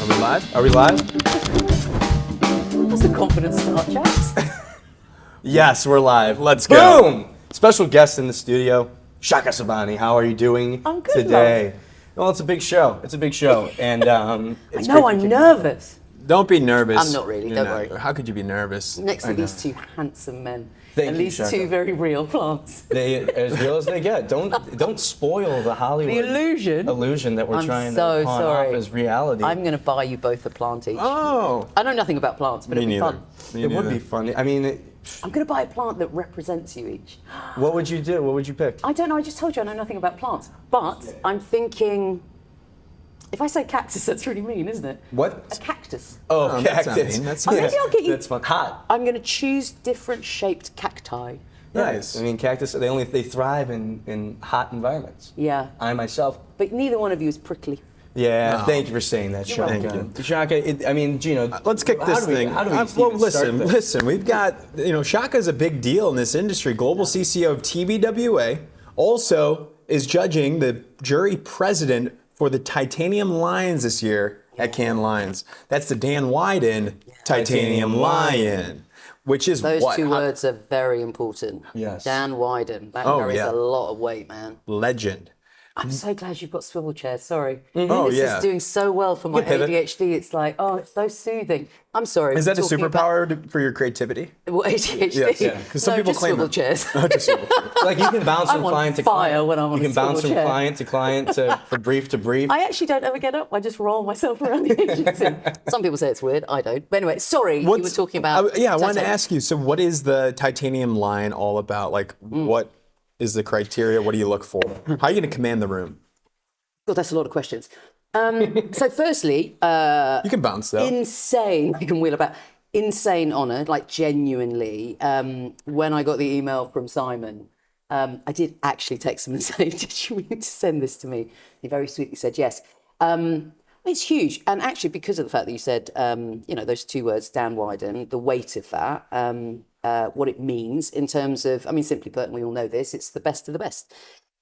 Are we live? Are we live? That's a confident start, chaps. Yes, we're live. Let's go. Boom! Special guest in the studio, Chaka Sobhani. How are you doing I'm good, today? Well, it's a big show. It's a big show. And it's No, I'm nervous. Don't be nervous. I'm not really, don't worry. How could you be nervous? Next to these two handsome men. Thank and you, these Chaka. two very real plants. They as real as they get. Don't spoil the Hollywood The illusion that we're I'm trying so to pawn sorry. off as reality. I'm going to buy you both a plant each. Oh. I know nothing about plants, but Me it'd be neither. fun. It would be fun. I mean, I'm going to buy a plant that represents you each. what would you do? What would you pick? I don't know, I just told you I know nothing about plants. But I'm thinking, if I say cactus, that's really mean, isn't it? What? A cactus. Oh, that's not cactus. mean. That's Maybe I'll get you. That's fun. Hot. I'm going to choose different shaped cacti. Nice. I mean, cactus. They thrive in hot environments. Yeah. I myself. But neither one of you is prickly. Yeah. No. Thank you for saying that, Chaka. welcome. Chaka. I mean, Gino. Let's kick how this do we- thing. How do we well, even start this? listen. We've got, Shaka's a big deal in this industry. Global CCO of TBWA also is judging the jury president for the Titanium Lions this year at Cannes Lions. That's the Dan Wieden Titanium Lion, which is Those what? two words are very important. Yes. Dan Wieden. That Oh, carries yeah. a lot of weight, man. Legend. I'm so glad you've got swivel chairs. Sorry. Oh, This yeah. is doing so well for my pivot. ADHD. It's like, oh, it's so soothing. I'm sorry. Is that a talking superpower for your creativity? About, what, ADHD? Yes, yeah. 'Cause some people just claim swivel it. chairs. Like you can bounce I'm from on client to fire client. when I'm on You a can bounce swivel from chair. client to client for brief to brief. I actually don't ever get up. I just roll myself around the agency. Some people say it's weird. I don't. But anyway, sorry. You were talking about. I wanted to Titanium. ask you. So, what is the Titanium Lion all about? Like, what is the criteria? What do you look for? How are you going to command the room? God, that's a lot of questions. So, firstly, You can bounce though. insane. You can wheel about. Insane honour, like genuinely. When I got the email from Simon, I did actually text him and say, "Did you mean to send this to me?" He very sweetly said yes. It's huge, and actually because of the fact that you said, those two words, Dan Wieden, the weight of that, what it means in terms of, I mean, simply put, and we all know this, it's the best of the best.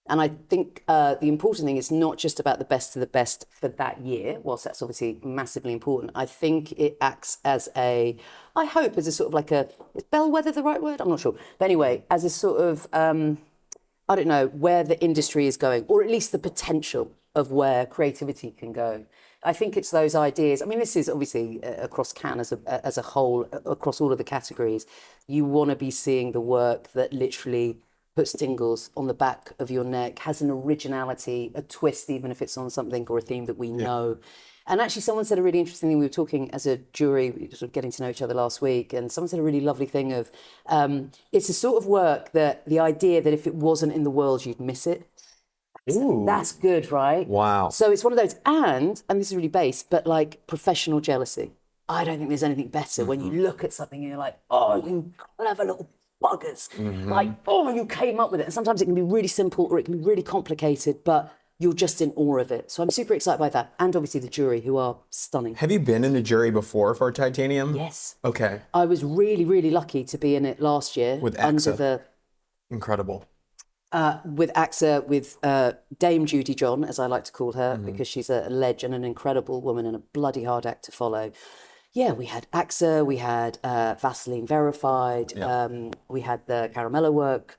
And I think the important thing is not just about the best of the best for that year, whilst that's obviously massively important. I think it acts as a sort of like is bellwether the right word? I'm not sure. But anyway, as a sort of, I don't know, where the industry is going, or at least the potential of where creativity can go. I think it's those ideas. I mean, this is obviously across Cannes as a whole, across all of the categories. You want to be seeing the work that literally puts tingles on the back of your neck, has an originality, a twist, even if it's on something or a theme that we know. And actually someone said a really interesting thing. We were talking as a jury, we were sort of getting to know each other last week, and someone said a really lovely thing of, it's a sort of work that the idea that if it wasn't in the world, you'd miss it. Ooh. That's good, right? Wow. So it's one of those, and this is really base, but like professional jealousy. I don't think there's anything better when you look at something and you're like, oh, you clever little buggers. Like, oh, you came up with it. And sometimes it can be really simple or it can be really complicated, but you're just in awe of it. So I'm super excited by that. And obviously the jury, who are stunning. Have you been in a jury before for Titanium? Yes. Okay. I was really, really lucky to be in it last year. With under AXA. the Incredible. with AXA, with Dame Judy John, as I like to call her, because she's a legend, an incredible woman and a bloody hard act to follow. Yeah, we had AXA, we had Vaseline Verified, we had the Caramello work,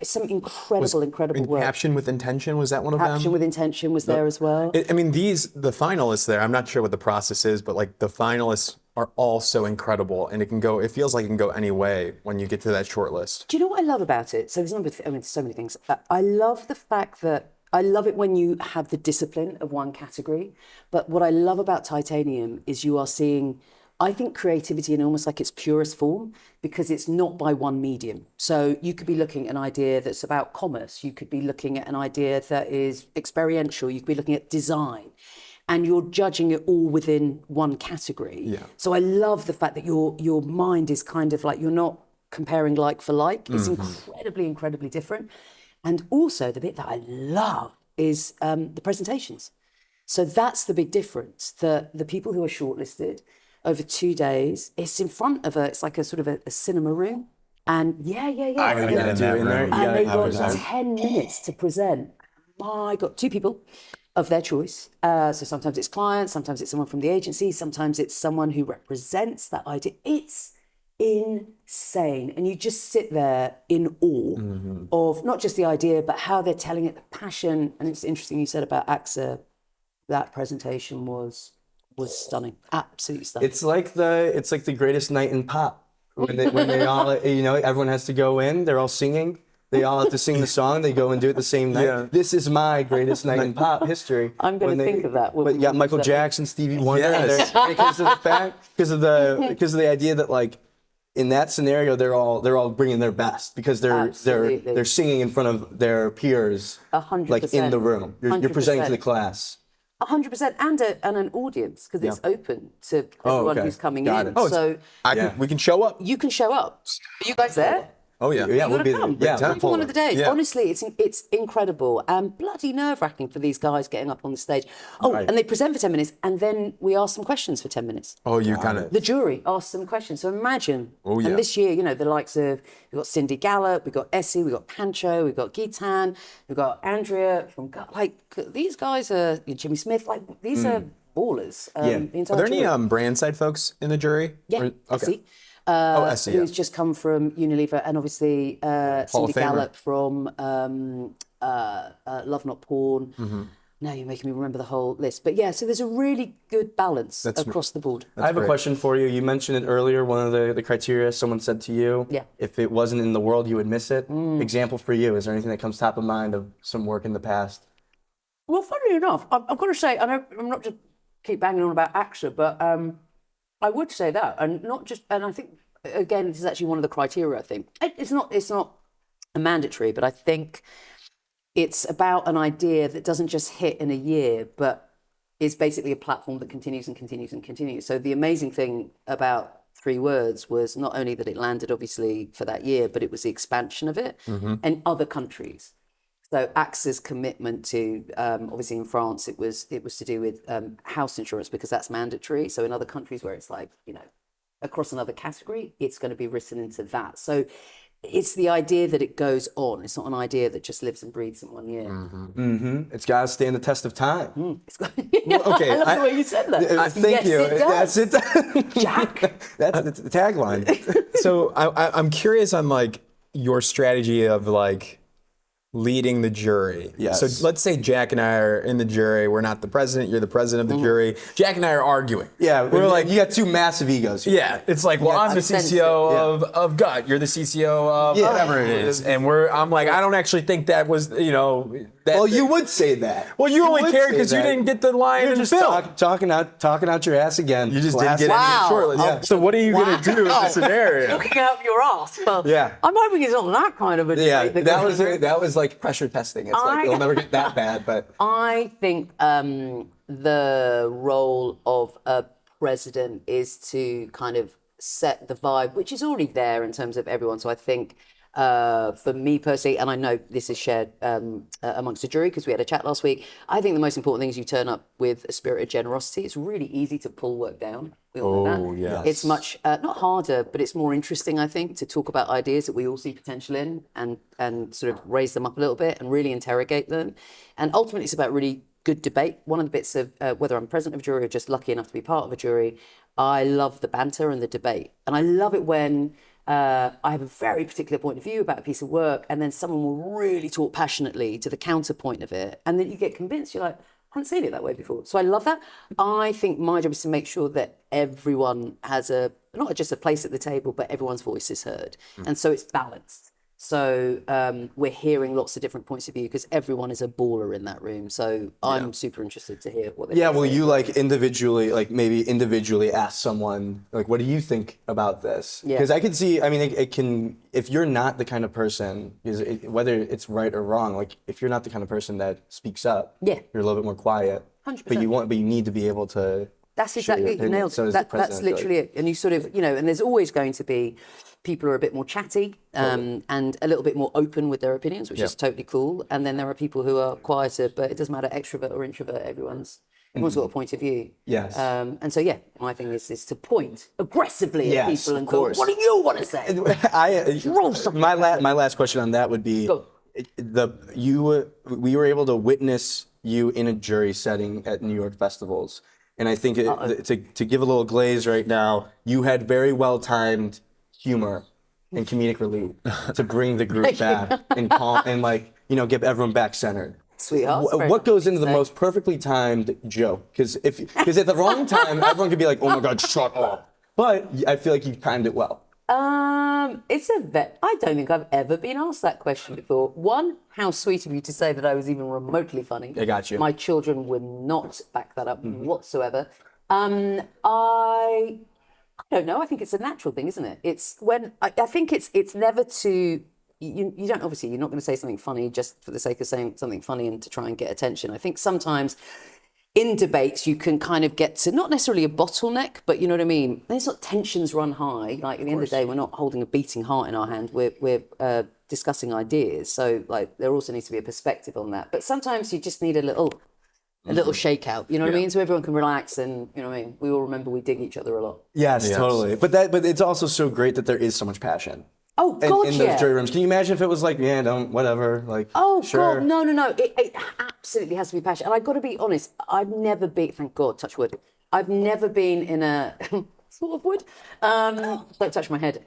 some incredible work. Caption with Intention, was that one of them? Caption with Intention was there as well. I mean, the finalists there, I'm not sure what the process is, but like the finalists are all so incredible, and it feels like it can go any way when you get to that short list. Do you know what I love about it? So there's so many things. I love the fact that I love it when you have the discipline of one category. But what I love about Titanium is you are seeing, I think, creativity in almost like its purest form, because it's not by one medium. So you could be looking at an idea that's about commerce. You could be looking at an idea that is experiential. You could be looking at design. And you're judging it all within one category. Yeah. So I love the fact that your mind is kind of like, you're not comparing like for like. It's incredibly different. And also the bit that I love is the presentations. So that's the big difference. The people who are shortlisted over 2 days, it's in front of it's like a sort of a cinema room. And yeah. I gotta get in that room. And they got 10 minutes to present. my God, two people of their choice. So sometimes it's clients, sometimes it's someone from the agency, sometimes it's someone who represents that idea. It's insane. And you just sit there in awe of not just the idea, but how they're telling it, the passion. And it's interesting you said about AXA, that presentation was stunning, absolutely stunning. It's like the greatest night in pop when they all, everyone has to go in, they're all singing. They all have to sing the song. They go and do it the same night. Yeah. This is my greatest night in pop history. I'm going to think of that. But you got Michael Jackson, Stevie Wonder, Yes. because of the idea that like in that scenario they're all bringing their best because they're singing in front of their peers, 100%. like in the room. You're presenting to the class. 100%, and an audience because it's open to everyone who's coming Got in. it. So We can show up. you can show up. Are you guys there? Oh yeah. Yeah, we'll be there. Come. Yeah, Come for one of the days. Yeah. Honestly, it's incredible and bloody nerve-wracking for these guys getting up on the stage. Oh, and they present for 10 minutes and then we ask some questions for 10 minutes. Oh, you kind of. The jury asks some questions. So imagine. Oh, yeah. And this year, the likes of, we've got Cindy Gallop, we've got Essie, we've got Pancho, we've got Gitan, we've got Andrea from, like, these guys are, Jimmy Smith, like, these are ballers. The entire Are there any jury. brand side folks in the jury? Yeah, Okay. Essie. Essie, Who's just come from Unilever, and obviously Cindy Famer. Gallop from Love Not Porn. Now you're making me remember the whole list. But yeah, so there's a really good balance across the board. I have a question for you. You mentioned it earlier, one of the criteria someone said to you, if it wasn't in the world, you would miss it. Example for you, is there anything that comes top of mind of some work in the past? Well, funnily enough, I've got to say, I know I'm not just keep banging on about AXA, but I would say that, and not just, and I think again, this is actually one of the criteria. I think it's not a mandatory, but I think it's about an idea that doesn't just hit in a year, but is basically a platform that continues and continues and continues. So the amazing thing about 3 Words was not only that it landed obviously for that year, but it was the expansion of it in other countries. So AXA's commitment to, obviously in France, it was to do with house insurance because that's mandatory. So in other countries where it's like, across another category, it's going to be written into that. So it's the idea that it goes on. It's not an idea that just lives and breathes in 1 year. It's got to stand the test of time. It's got, okay, I love the way you said that. Thank you. It does. That's it. Jack. That's the tagline. So I'm curious on like your strategy of like leading the jury. Yes. So let's say Jack and I are in the jury. We're not the president. You're the president of the jury. Jack and I are arguing. Yeah, We're like, you got 2 massive egos here. yeah, it's like, well, I'm the CCO of Gut. You're the CCO of whatever it is. And I'm like, I don't actually think that was, that. Well, you would say that. Well, you only would cared say because you that. didn't get the line You're in the just film. talking out your ass again. You just Classic. didn't get Wow. any shortlist. Yeah. So what are you going to do in this scenario? Looking out your ass. Well, Yeah. I'm hoping it's not that kind of a debate. Yeah, that was like pressure testing. It's like it'll never get that bad, but I think the role of a president is to kind of set the vibe, which is already there in terms of everyone. So I think for me personally, and I know this is shared amongst the jury because we had a chat last week, I think the most important thing is you turn up with a spirit of generosity. It's really easy to pull work down. We all know that. yes. It's much, not harder, but it's more interesting, I think, to talk about ideas that we all see potential in and sort of raise them up a little bit and really interrogate them. And ultimately, it's about really good debate. One of the bits of whether I'm president of a jury or just lucky enough to be part of a jury, I love the banter and the debate. And I love it when I have a very particular point of view about a piece of work, and then someone will really talk passionately to the counterpoint of it, and then you get convinced. You're like, I haven't seen it that way before. So I love that. I think my job is to make sure that everyone has not just a place at the table, but everyone's voice is heard, and so it's balanced. So we're hearing lots of different points of view because everyone is a baller in that room. So I'm super interested to hear what they yeah, have to will say. you maybe individually ask someone, like, what do you think about this? Yeah. Because I could see, I mean, it can, if you're not the kind of person, whether it's right or wrong, like, if you're not the kind of person that speaks up, Yeah. you're a little bit more quiet. 100%. But you need to be able to. That's share your exactly opinion. nailed. So does That's the president, literally it. And you sort of, and there's always going to be people who are a bit more chatty and a little bit more open with their opinions, which is totally cool. And then there are people who are quieter, but it doesn't matter, extrovert or introvert, everyone's got a point of view. Yes. And so, yeah, my thing is to point aggressively at Yes, people of and go, course. what do you want to say? My last question on that would be, Go. we were able to witness you in a jury setting at New York festivals, and I think to give a little glaze right now, you had very well timed humor and comedic relief to bring the group back and calm and get everyone back centered. Sweetheart. What goes into the most perfectly timed joke? Because at the wrong time, everyone could be like, "Oh my God, shut up!" But I feel like you timed it well. I don't think I've ever been asked that question before. One, how sweet of you to say that I was even remotely funny. I got you. My children would not back that up whatsoever. I don't know. I think it's a natural thing, isn't it? It's when I think it's never to. You don't, obviously, you're not going to say something funny just for the sake of saying something funny and to try and get attention. I think sometimes in debates you can kind of get to not necessarily a bottleneck, but you know what I mean? There's not tensions run high. Like at the end of the day, we're not holding a beating heart in our hand. We're discussing ideas. So like there also needs to be a perspective on that. But sometimes you just need a little shakeout, you know what I mean? So everyone can relax and, you know what I mean? We all remember we dig each other a lot. Yes, totally. But it's also so great that there is so much passion. Oh, God, in those jury rooms. Can you imagine if it was like, whatever, like, sure. God, no. It absolutely has to be passion. And I've got to be honest, I've never been, thank God, touch wood, I've never been in a, sort of wood, don't touch my head.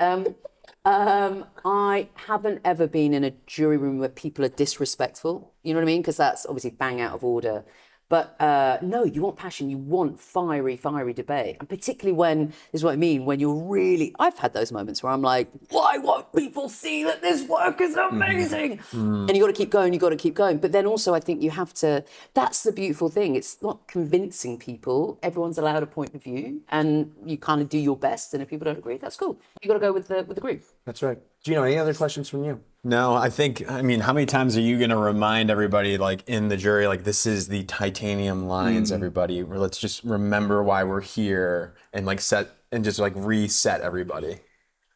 I haven't ever been in a jury room where people are disrespectful, you know what I mean? Because that's obviously bang out of order. But no, you want passion, you want fiery debate. And particularly when, this is what I mean, when you're really, I've had those moments where I'm like, why won't people see that this work is amazing? And you got to keep going. But then also I think you have to, that's the beautiful thing. It's not convincing people. Everyone's allowed a point of view and you kind of do your best. And if people don't agree, that's cool. You got to go with the group. That's right. Gino, any other questions from you? No, I mean, how many times are you going to remind everybody, like in the jury, like this is the titanium lines, everybody, or let's just remember why we're here and like reset everybody.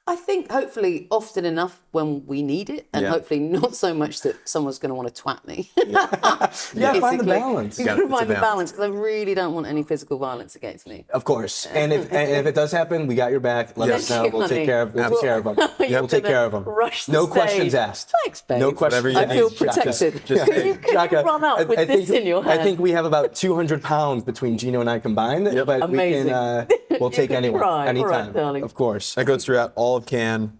I think hopefully often enough when we need it, and hopefully not so much that someone's going to want to twat me. Find the balance. You got to find the balance because I really don't want any physical violence against me. Of course. And if it does happen, we got your back. Let us know. We'll take care of them. We'll take care of them. No questions asked. Thanks, babe. No questions asked. I feel protected. Chaka, run up with this in your hand. I think we have about 200 pounds between Gino and I combined. But amazing. We'll take anyone, anytime. Right, of course. That goes throughout all of Cannes.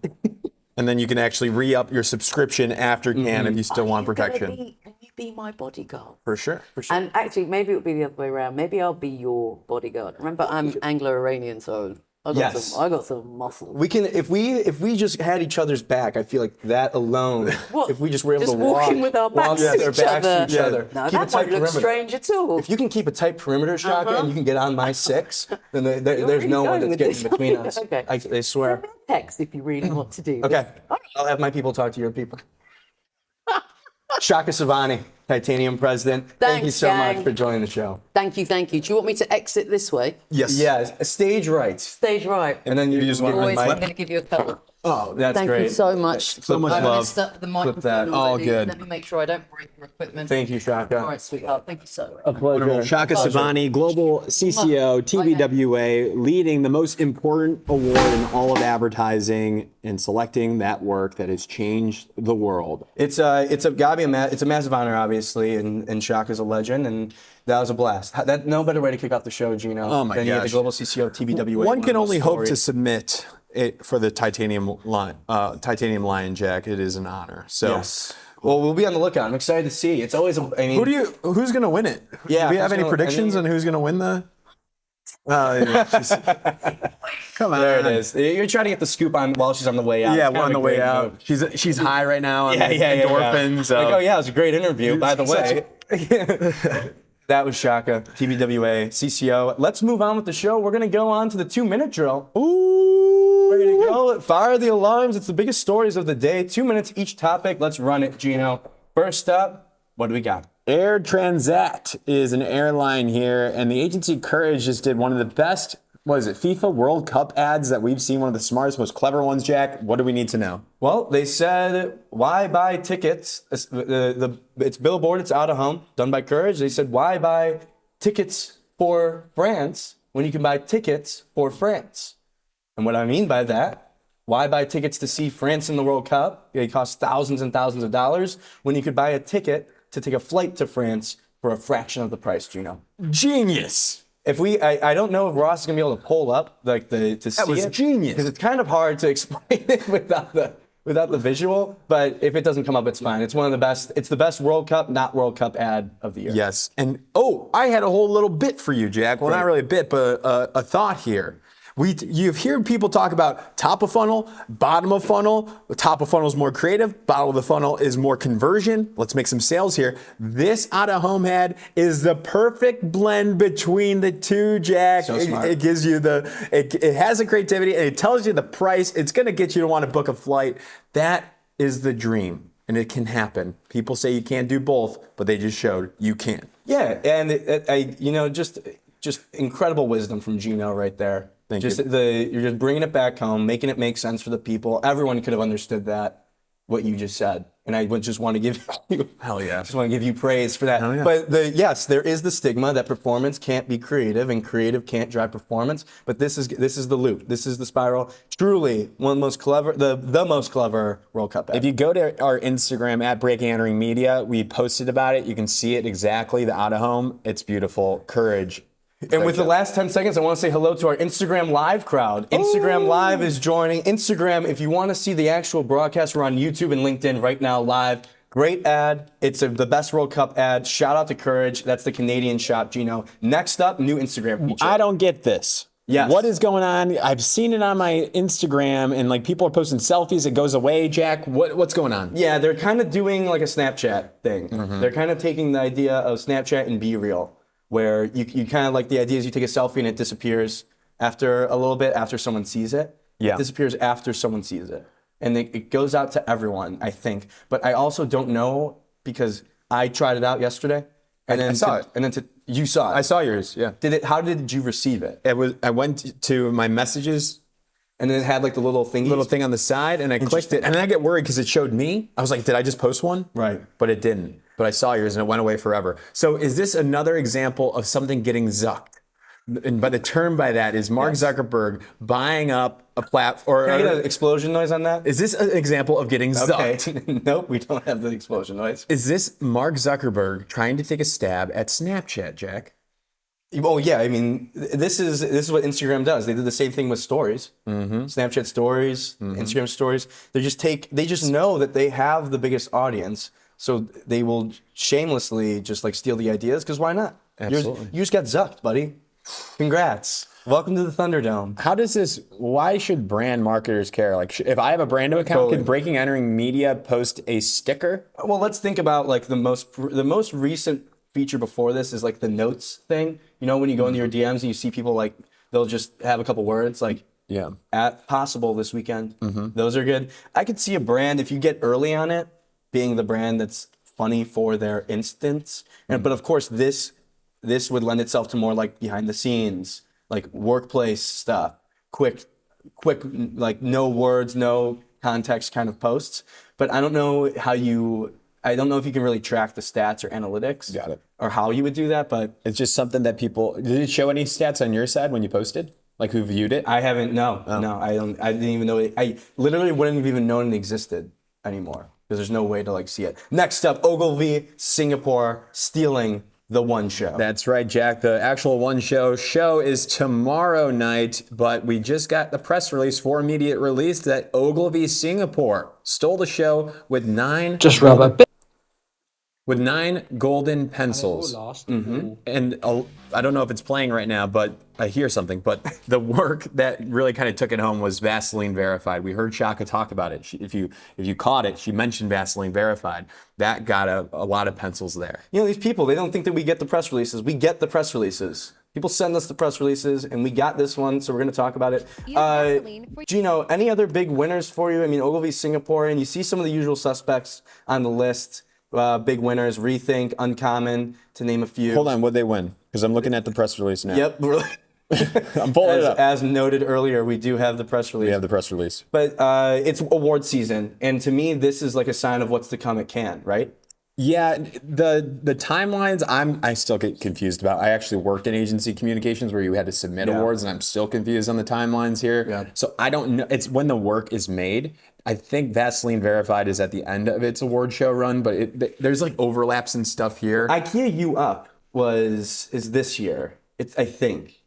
And then you can actually re-up your subscription after Cannes if you still want protection. Can you be my bodyguard? For sure. And actually, maybe it would be the other way around. Maybe I'll be your bodyguard. Remember, I'm Anglo-Iranian, so I got some muscle. We can if we just had each other's back. I feel like that alone. If we just were able just to walking with our backs to each other. No, keep that might look strange at all. If you can keep a tight perimeter, Chaka, and you can get on my 6, then there's no one that's getting between us. Okay. I swear. Send me a text if you really want to do this. Okay. I'll have my people talk to your people. Chaka Sobhani, Titanium president. Thank you so much for joining the show. Thank you. Do you want me to exit this way? Yes. Yes. Stage right. Stage right. And then you just want to I'm going to give you a color. Oh, that's great. Thank you so much. So much I love. messed up the microphone All already. good. Let me make sure I don't break your equipment. Thank you, Chaka. All right, sweetheart. Thank you so much. A pleasure. Chaka Sobhani, Global CCO, TBWA, leading the most important award in all of advertising and selecting that work that has changed the world. It's a massive honor, obviously, and Chaka's a legend, and that was a blast. No better way to kick off the show, Gino. Oh my than you get the gosh. Global CCO, TBWA. One can only hope to submit it for the titanium lion jack. It is an honor. So. Yes. Well, we'll be on the lookout. I'm excited to see. It's always. Who's going to win it? Yeah. Do we have any predictions on who's going to win the? Come on. There it is. You're trying to get the scoop on while she's on the way out. Yeah, we're on the way out. Move. She's high right now on endorphins. Yeah. So. Like, oh yeah, it was a great interview. By the way. That was Chaka, TBWA, CCO. Let's move on with the show. We're going to go on to the 2-minute drill. Ooh. Ready to go? Fire the alarms. It's the biggest stories of the day. 2 minutes each topic. Let's run it, Gino. First up, what do we got? Air Transat is an airline here, and the agency Courage just did one of the best, FIFA World Cup ads that we've seen, one of the smartest, most clever ones, Jack. What do we need to know? Well, they said, why buy tickets? It's billboard, it's out of home, done by Courage. They said, why buy tickets for France when you can buy tickets for France? And what I mean by that Why buy tickets to see France in the World Cup? They cost thousands and thousands of dollars when you could buy a ticket to take a flight to France for a fraction of the price, Gino. Genius. If I don't know if Ross is gonna be able to pull up like to see That was it, genius. because it's kind of hard to explain it without the visual. But if it doesn't come up, it's fine. It's one of the best. It's the best World Cup, not World Cup ad of the year. Yes. And I had a whole little bit for you, Jack. Well, not really a bit, but a thought here. You've heard people talk about top of funnel, bottom of funnel. Top of funnel is more creative. Bottom of the funnel is more conversion. Let's make some sales here. This out-of-home ad is the perfect blend between the two, Jack. So smart. It gives you it has the creativity and it tells you the price. It's going to get you to want to book a flight. That is the dream, and it can happen. People say you can't do both, but they just showed you can. Yeah, and just incredible wisdom from Gino right there. Thank you. You're just bringing it back home, making it make sense for the people. Everyone could have understood that, what you just said. And I would just want to give you, Hell yeah. just want to give you praise for that. Hell yeah. But yes, there is the stigma that performance can't be creative and creative can't drive performance. But this is the loop. This is the spiral. Truly one of the most clever, the most clever World Cup ad. If you go to our Instagram at Breaking Entering Media, we posted about it. You can see it exactly. The out of home. It's beautiful. Courage. And with the last 10 seconds, I want to say hello to our Instagram Live crowd. Instagram Live is joining. Instagram, if you want to see the actual broadcast, we're on YouTube and LinkedIn right now live. Great ad. It's the best World Cup ad. Shout out to Courage. That's the Canadian shop, Gino. Next up, new Instagram feature. I don't get this. Yes. What is going on? I've seen it on my Instagram, and like people are posting selfies. It goes away, Jack. What's going on? Yeah, they're kind of doing like a Snapchat thing. Mm-hmm. They're kind of taking the idea of Snapchat and Be Real, where you kind of like the idea is you take a selfie and it disappears after a little bit, after someone sees it. Yeah. It disappears after someone sees it. And it goes out to everyone, I think. But I also don't know because I tried it out yesterday. And then I saw it. And then you saw it. I saw yours, yeah. How did you receive it? I went to my messages, And then it had like the little thingy. little thing on the side, and I clicked it. And then I get worried because it showed me. I was like, did I just post one? Right. But it didn't. But I saw yours and it went away forever. So is this another example of something getting zucked? And by the term by that is Mark Zuckerberg buying up a platform. Can I get an explosion noise on that? Is this an example of getting Okay. zucked? Nope, we don't have the explosion noise. Is this Mark Zuckerberg trying to take a stab at Snapchat, Jack? Oh yeah, I mean, this is what Instagram does. They did the same thing with stories, Snapchat stories, Instagram stories. They just know that they have the biggest audience, so they will shamelessly just like steal the ideas. Because why not? Absolutely. You just got zucked, buddy. Congrats. Welcome to the Thunderdome. Why should brand marketers care? Like, if I have a brand account, Totally. can Breaking Entering Media post a sticker? Well, let's think about like the most recent feature before this is like the notes thing. You know, when you go into your DMs and you see people like they'll just have a couple words like at possible this weekend. Those are good. I could see a brand if you get early on it being the brand that's funny for their instance. And but of course this would lend itself to more like behind the scenes, like workplace stuff, quick like no words, no context kind of posts. But I don't know if you can really track the stats or analytics. Got it. Or how you would do that, but It's just something that people. Did it show any stats on your side when you posted? Like who viewed it? I haven't. No, I didn't even know it. I literally wouldn't have even known it existed anymore because there's no way to like see it. Next up, Ogilvy, Singapore, stealing the One Show. That's right, Jack. The actual One Show is tomorrow night, but we just got the press release for immediate release that Ogilvy Singapore stole the show with 9 golden pencils. And I don't know if it's playing right now, but I hear something. But the work that really kind of took it home was Vaseline Verified. We heard Chaka talk about it. If you caught it, she mentioned Vaseline Verified. That got a lot of pencils there. You know, these people, they don't think that we get the press releases. We get the press releases. People send us the press releases, and we got this one, so we're going to talk about it. Gino, any other big winners for you? I mean, Ogilvy, Singapore, and you see some of the usual suspects on the list. Big winners, Rethink, Uncommon, to name a few. Hold on, what'd they win? Because I'm looking at the press release now. Yep. I'm pulling it up. As noted earlier, we do have the press release. We have the press release. But it's award season, and to me, this is like a sign of what's to come at Cannes, right? Yeah, the timelines I still get confused about. I actually worked in agency communications where you had to submit awards, and I'm still confused on the timelines here. Yeah. So I don't know. It's when the work is made. I think Vaseline Verified is at the end of its award show run, but there's like overlaps and stuff here. IKEA U Up is this year. I think.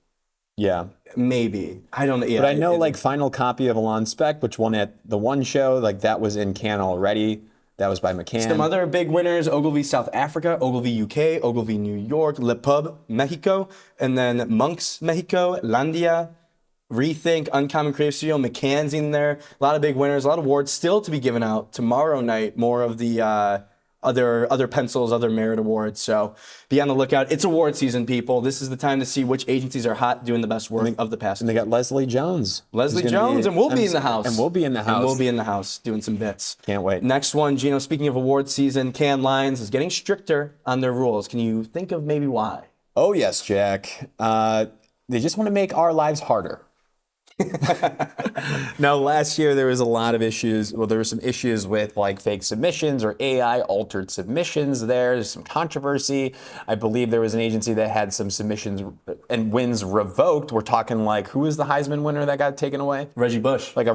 Yeah. Maybe. I don't know. Yeah, But I know like Final Copy of Alon Spec, which won at the one show, like that was in Cannes already. That was by McCann. Some other big winners: Ogilvy South Africa, Ogilvy UK, Ogilvy New York, Le Pub Mexico, and then Monks Mexico, Landia, Rethink, Uncommon Creative Studio, McCann's in there. A lot of big winners, a lot of awards still to be given out tomorrow night. More of the other pencils, other merit awards. So be on the lookout. It's award season, people. This is the time to see which agencies are hot, doing the best work of the past. And they got Leslie Jones. And we'll be in the house. And we'll be in the house. And we'll be in the house doing some bits. Can't wait. Next one, Gino, speaking of award season, Cannes Lions is getting stricter on their rules. Can you think of maybe why? Oh, yes, Jack. They just want to make our lives harder. Now, last year there was a lot of issues. Well, there were some issues with like fake submissions or AI altered submissions. There's some controversy. I believe there was an agency that had some submissions and wins revoked. We're talking like, who was the Heisman winner that got taken away? Reggie Bush. Like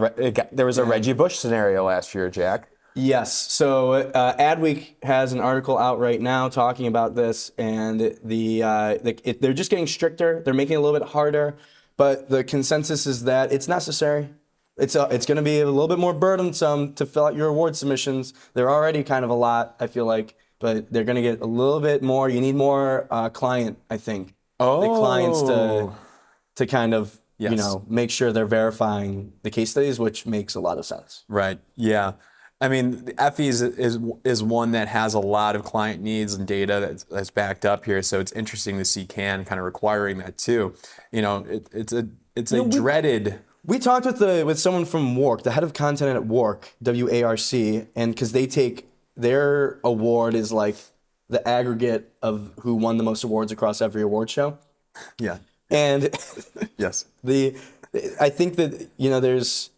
there was a Reggie Bush scenario last year, Jack. Yes. So Adweek has an article out right now talking about this, and they're just getting stricter. They're making it a little bit harder. But the consensus is that it's necessary. It's going to be a little bit more burdensome to fill out your award submissions. They're already kind of a lot, I feel like, but they're going to get a little bit more. You need more client, I think. The clients to kind of make sure they're verifying the case studies, which makes a lot of sense. Right. Yeah. I mean, the FEs is one that has a lot of client needs and data that's backed up here. So it's interesting to see Cannes kind of requiring that too. You know, it's a dreaded. We talked with someone from WARC, the head of content at WARC, WARC, and because they take their award is like the aggregate of who won the most awards across every award show. Yeah. And yes, I think that there's.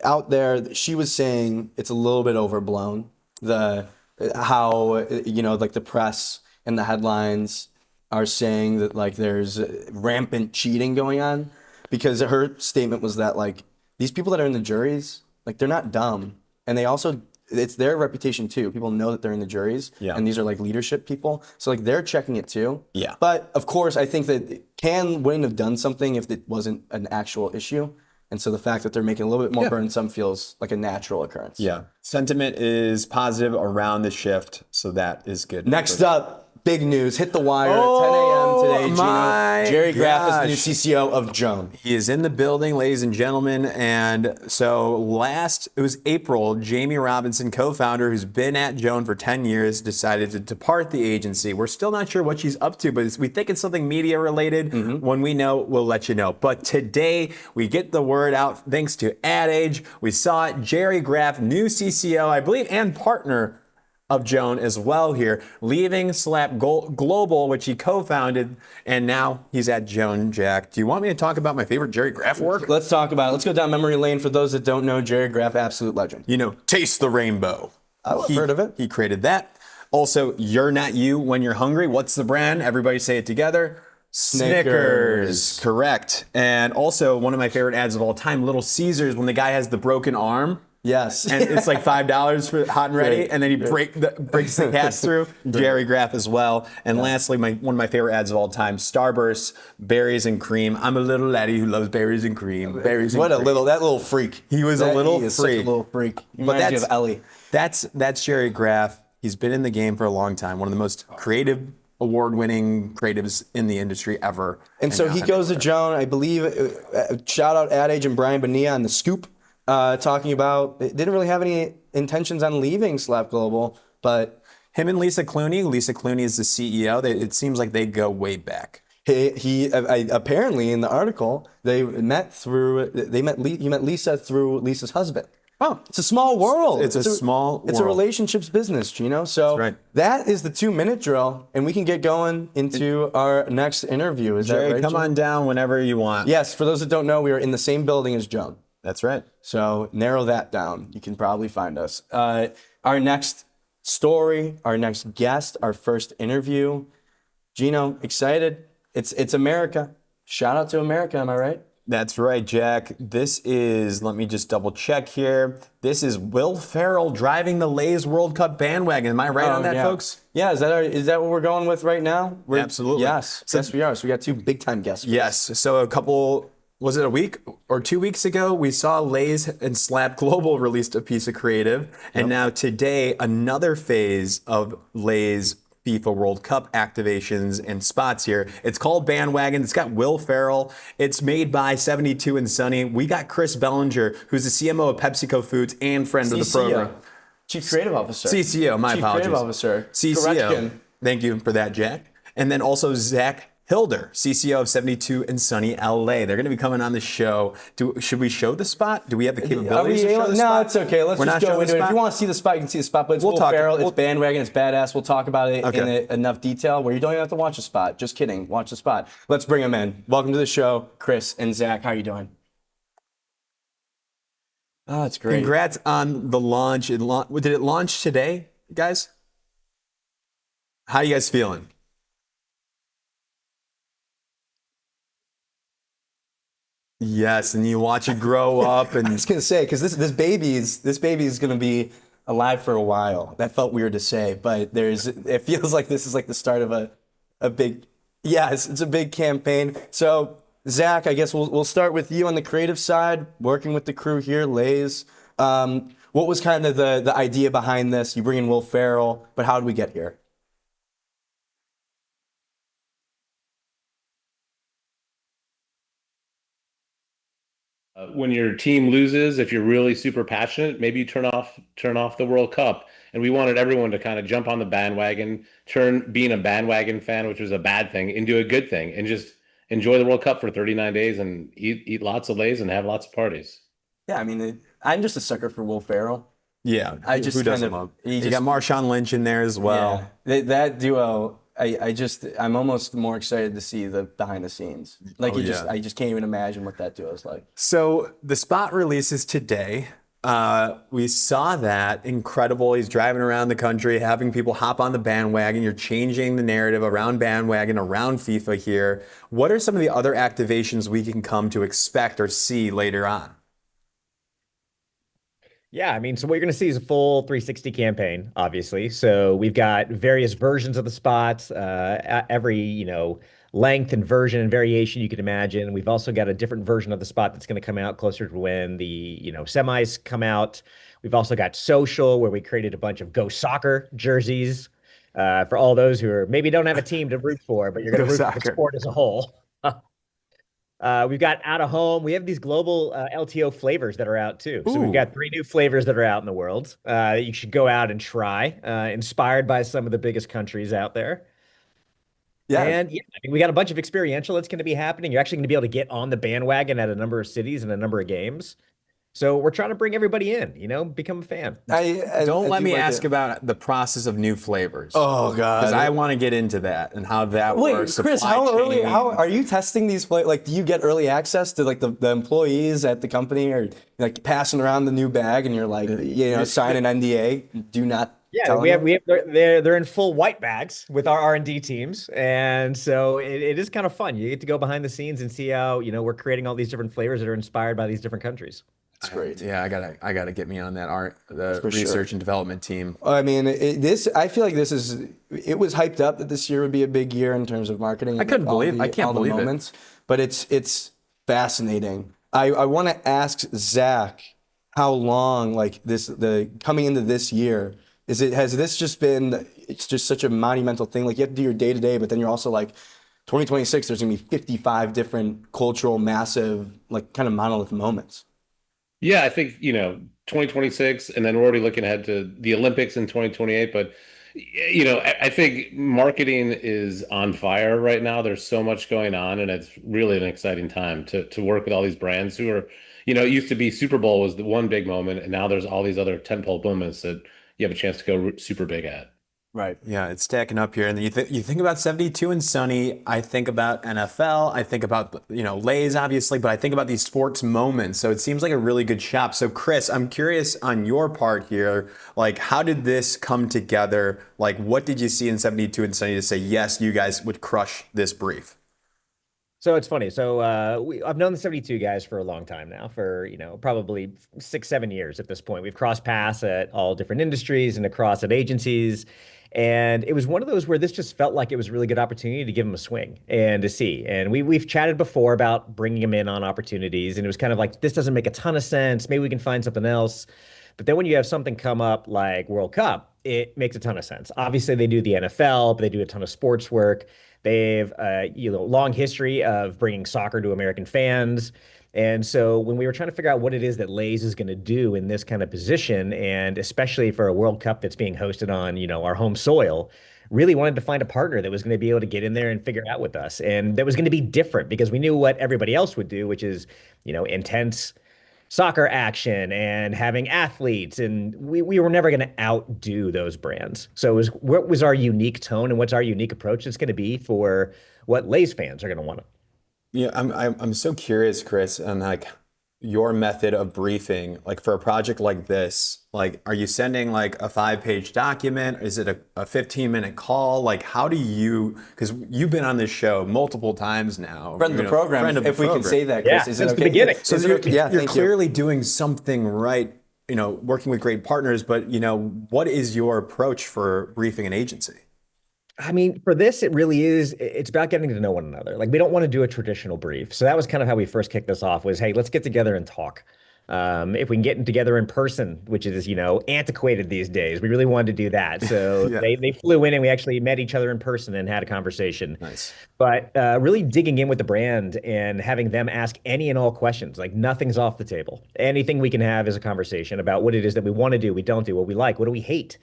Out there, she was saying it's a little bit overblown. How like the press and the headlines are saying that like there's rampant cheating going on, because her statement was that like these people that are in the juries, like they're not dumb, and they also it's their reputation too. People know that they're in the juries, and these are like leadership people, so like they're checking it too. Yeah. But of course, I think that Cannes wouldn't have done something if it wasn't an actual issue. And so the fact that they're making a little bit more burdensome feels like a natural occurrence. Yeah. Sentiment is positive around the shift, so that is good. Next up, big news. Hit the wire at 10 a.m. today. Jerry Graff is the new CCO of Joan. He is in the building, ladies and gentlemen. And so it was April, Jamie Robinson, co-founder, who's been at Joan for 10 years, decided to depart the agency. We're still not sure what she's up to, but we think it's something media related. When we know, we'll let you know. But today, we get the word out thanks to Ad Age. We saw it. Jerry Graff, new CCO, I believe, and partner of Joan as well here, leaving Slap Global, which he co-founded, and now he's at Joan. Jack, do you want me to talk about my favorite Jerry Graff work? Let's talk about it. Let's go down memory lane. For those that don't know, Jerry Graff, absolute legend. Taste the Rainbow. I've heard of it. He created that. Also, You're Not You When You're Hungry. What's the brand? Everybody say it together. Snickers. Correct. And also, one of my favorite ads of all time, Little Caesars, when the guy has the broken arm. Yes. And it's like $5 for hot and ready, and then he breaks the cast through. Jerry Graff as well. And lastly, one of my favorite ads of all time, Starburst, berries and cream. I'm a little laddie who loves berries and cream. That little freak. He was a little freak. Such a little freak. But that's Ellie. That's Jerry Graff. He's been in the game for a long time. One of the most creative, award-winning creatives in the industry ever. And so he goes to Joan, I believe. Shout out Ad Age and Brian Bonilla on The Scoop. Talking about it didn't really have any intentions on leaving Slap Global, but him and Lisa Clooney. Lisa Clooney is the CEO. It seems like they go way back. He apparently in the article he met Lisa through Lisa's husband. Oh, it's a small world. It's a small world. It's a relationships business, Gino. So that is the 2-minute drill, and we can get going into our next interview. Is Jerry, that right? Come on down whenever you want. Yes. For those that don't know, we are in the same building as Joan. That's right. So narrow that down. You can probably find us. Our next story, our next guest, our first interview. Gino, excited? It's America. Shout out to America, am I right? That's right, Jack. This is, let me just double check here. This is Will Ferrell driving the Lay's World Cup bandwagon. Am I right on that, yeah. folks? Yeah, is that what we're going with right now? Absolutely. Yes, yes we are. So we got two big time guests. Yes. So was it a week or 2 weeks ago, we saw Lay's and Slap Global released a piece of creative. And now today, another phase of Lay's FIFA World Cup activations and spots here. It's called Bandwagon. It's got Will Ferrell. It's made by 72 and Sunny. We got Chris Bellinger, who's the CMO of PepsiCo Foods and friend of the program. Chief Creative Officer. CCO, my apologies. Chief Creative Officer. CCO. Correction. Thank you for that, Jack. And then also Zach Hilder, CCO of 72 and Sunny LA. They're going to be coming on the show. Should we show the spot? Do we have the capabilities to show the spot? No, it's okay. Let's just go into it. If you want to see the spot, you can see the spot. But it's Will Ferrell, it's Bandwagon, it's badass. We'll talk about it in enough detail where you don't even have to watch the spot. Just kidding. Watch the spot. Let's bring them in. Welcome to the show, Chris and Zach. How are you doing? Oh, it's great. Congrats on the launch. Did it launch today, guys? How are you guys feeling? Yes, and you watch it grow up, and I was gonna say, because this baby is gonna be alive for a while. That felt weird to say, but it feels like this is like the start of a big, it's a big campaign. So Zach, I guess we'll start with you on the creative side, working with the crew here, Lay's. What was kind of the idea behind this? You bring in Will Ferrell, but how did we get here? When your team loses, if you're really super passionate, maybe you turn off the World Cup. And we wanted everyone to kind of jump on the bandwagon, turn being a bandwagon fan, which was a bad thing, into a good thing, and just enjoy the World Cup for 39 days and eat lots of Lays and have lots of parties. Yeah, I mean, I'm just a sucker for Will Ferrell. Yeah, who doesn't love? You got Marshawn Lynch in there as well. Yeah, that duo. I'm almost more excited to see the behind the scenes. Like I just can't even imagine what that duo is like. So the spot releases today. We saw that incredible. He's driving around the country, having people hop on the bandwagon. You're changing the narrative around bandwagon, around FIFA here. What are some of the other activations we can come to expect or see later on? Yeah, I mean, so what you're going to see is a full 360 campaign, obviously. So we've got various versions of the spots, every, length and version and variation you could imagine. We've also got a different version of the spot that's going to come out closer to when the, semis come out. We've also got social, where we created a bunch of Go Soccer jerseys for all those who maybe don't have a team to root for, but you're going to root for the sport as a whole. We've got out of home. We have these global LTO flavors that are out too. So we've got 3 new flavors that are out in the world that you should go out and try, inspired by some of the biggest countries out there. Yeah. And I mean, we got a bunch of experiential that's going to be happening. You're actually going to be able to get on the bandwagon at a number of cities and a number of games. So we're trying to bring everybody in, become a fan. Don't let me ask about the process of new flavors. Oh God, because I want to get into that and how that works. Wait, Chris, how are you testing these flavors? Like, do you get early access to like the employees at the company, or like passing around the new bag and you're like, sign an NDA? Do not. Yeah, they're in full white bags with our R&D teams, and so it is kind of fun. You get to go behind the scenes and see how we're creating all these different flavors that are inspired by these different countries. That's great. I gotta get me on that research and development team. I mean, I feel like it was hyped up that this year would be a big year in terms of marketing. I can't believe it. But it's fascinating. I want to ask Zach, how long coming into this year has this just been? It's just such a monumental thing. Like, you have to do your day to day, but then you're also like, 2026. There's gonna be 55 different cultural, massive, like kind of monolith moments. Yeah, I think, 2026, and then we're already looking ahead to the Olympics in 2028. But, I think marketing is on fire right now. There's so much going on, and it's really an exciting time to work with all these brands who are, it used to be Super Bowl was the one big moment, and now there's all these other tentpole moments that you have a chance to go super big at. Right. Yeah, it's stacking up here. And you think about 72 and Sunny. I think about NFL. I think about, Lay's obviously, but I think about these sports moments. So it seems like a really good shop. So Chris, I'm curious on your part here, like how did this come together? Like what did you see in 72 and Sunny to say, yes, you guys would crush this brief? So it's funny. So I've known the 72 guys for a long time now, for probably 6, 7 years at this point. We've crossed paths at all different industries and across at agencies. And it was one of those where this just felt like it was a really good opportunity to give him a swing and to see. And we've chatted before about bringing him in on opportunities. And it was kind of like, this doesn't make a ton of sense. Maybe we can find something else. But then when you have something come up like World Cup, it makes a ton of sense. Obviously, they do the NFL, but they do a ton of sports work. They've long history of bringing soccer to American fans. And so when we were trying to figure out what it is that Lay's is going to do in this kind of position, and especially for a World Cup that's being hosted on, our home soil, really wanted to find a partner that was going to be able to get in there and figure it out with us. And that was going to be different because we knew what everybody else would do, which is, intense soccer action and having athletes. And we were never going to outdo those brands. So what was our unique tone and what's our unique approach that's going to be for what Lay's fans are going to want? Yeah, I'm so curious, Chris, on like your method of briefing, like for a project like this, like are you sending like a 5-page document? Is it a 15-minute call? Like how do you, because you've been on this show multiple times now. Friend of the program, friend of if the we can program. say that, Chris. Yeah, Is it since the okay? beginning. So Is it you're, okay? Yeah, you're thank you. clearly doing something right, working with great partners, but what is your approach for briefing an agency? I mean, for this, it really is. It's about getting to know one another. Like, we don't want to do a traditional brief. So that was kind of how we first kicked this off was, hey, let's get together and talk. If we can get together in person, which is, antiquated these days, we really wanted to do that. So Yeah. they flew in and we actually met each other in person and had a conversation. Nice. But really digging in with the brand and having them ask any and all questions, like nothing's off the table. Anything we can have is a conversation about what it is that we want to do, we don't do, what we like, what do we hate,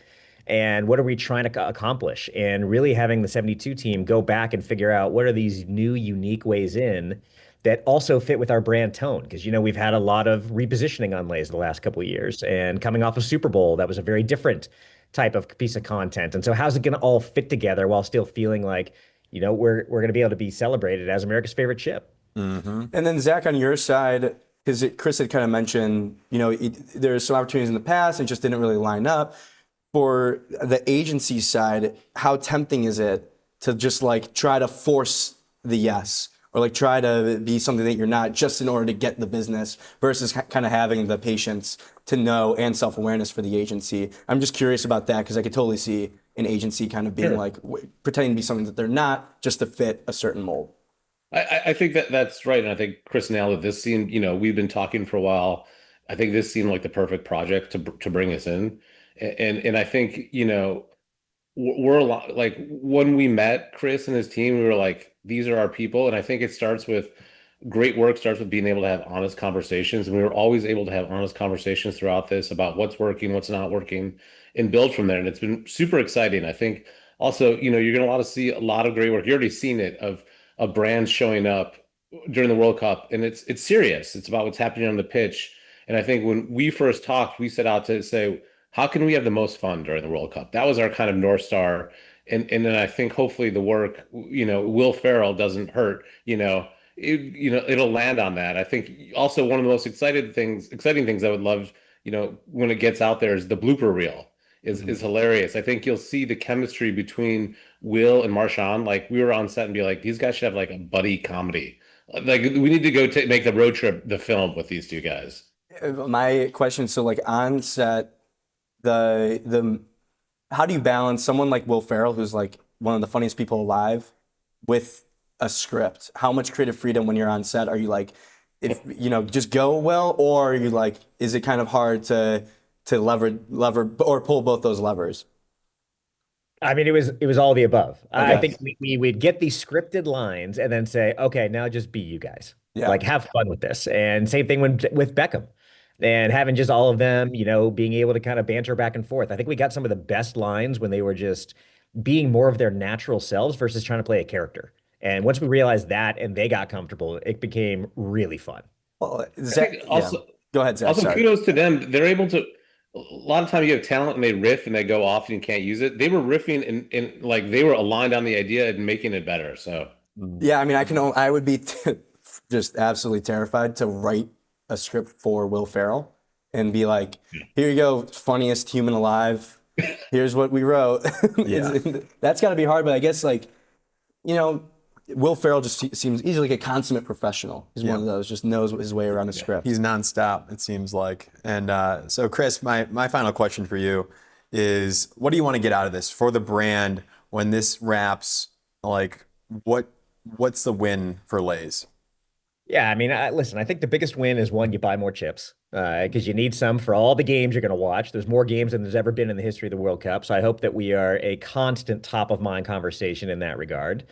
and what are we trying to accomplish? And really having the 72 team go back and figure out what are these new, unique ways in that also fit with our brand tone. Because, we've had a lot of repositioning on Lay's the last couple of years. And coming off of Super Bowl, that was a very different type of piece of content. And so how's it going to all fit together while still feeling like, we're going to be able to be celebrated as America's favorite chip? Mm-hmm. And then Zach, on your side, because Chris had kind of mentioned, there's some opportunities in the past and just didn't really line up. For the agency side, how tempting is it to just like try to force the yes or like try to be something that you're not just in order to get the business versus kind of having the patience to know and self-awareness for the agency? I'm just curious about that because I could totally see an agency kind of being like pretending to be something that they're not just to fit a certain mold. I think that's right. And I think Chris nailed it. This seemed, we've been talking for a while. I think this seemed like the perfect project to bring us in. And I think, we're a lot like when we met Chris and his team, we were like, these are our people. And I think it starts with great work, starts with being able to have honest conversations. And we were always able to have honest conversations throughout this about what's working, what's not working, and build from there. And it's been super exciting. I think also, you're going to see a lot of great work. You're already seen it of brands showing up during the World Cup. And it's serious. It's about what's happening on the pitch. And I think when we first talked, we set out to say, how can we have the most fun during the World Cup? That was our kind of North Star. And then I think hopefully the work, Will Ferrell doesn't hurt, it'll land on that. I think also one of the most exciting things I would love, when it gets out there is the blooper reel is hilarious. I think you'll see the chemistry between Will and Marshawn. Like we were on set and be like, these guys should have like a buddy comedy. Like we need to go make the road trip, the film with these two guys. My question, so like on set, the how do you balance someone like Will Ferrell, who's like one of the funniest people alive, with a script? How much creative freedom when you're on set are you like, if just go well, or are you like, is it kind of hard to lever or pull both those levers? I mean, it was all the above. Okay. I think we'd get these scripted lines and then say, okay, now just be you guys. Yeah. Like have fun with this. And same thing with Beckham. And having just all of them, being able to kind of banter back and forth. I think we got some of the best lines when they were just being more of their natural selves versus trying to play a character. And once we realized that and they got comfortable, it became really fun. Well, Zach, also, go ahead, Zach. Also, sorry. kudos to them. They're able to, a lot of time you have talent and they riff and they go off and you can't use it. They were riffing and like they were aligned on the idea and making it better. So Yeah, I mean, I would be just absolutely terrified to write a script for Will Ferrell and be like, here you go, funniest human alive. Here's what we wrote. Yeah. That's got to be hard, but I guess Will Ferrell just seems easily like a consummate professional. He's one of those, just knows his way around a script. He's nonstop, it seems like. And so, Chris, my final question for you is, what do you want to get out of this for the brand when this wraps? Like, what's the win for Lay's? Yeah, I mean, listen, I think the biggest win is one, you buy more chips because you need some for all the games you're going to watch. There's more games than there's ever been in the history of the World Cup. So I hope that we are a constant top of mind conversation in that regard.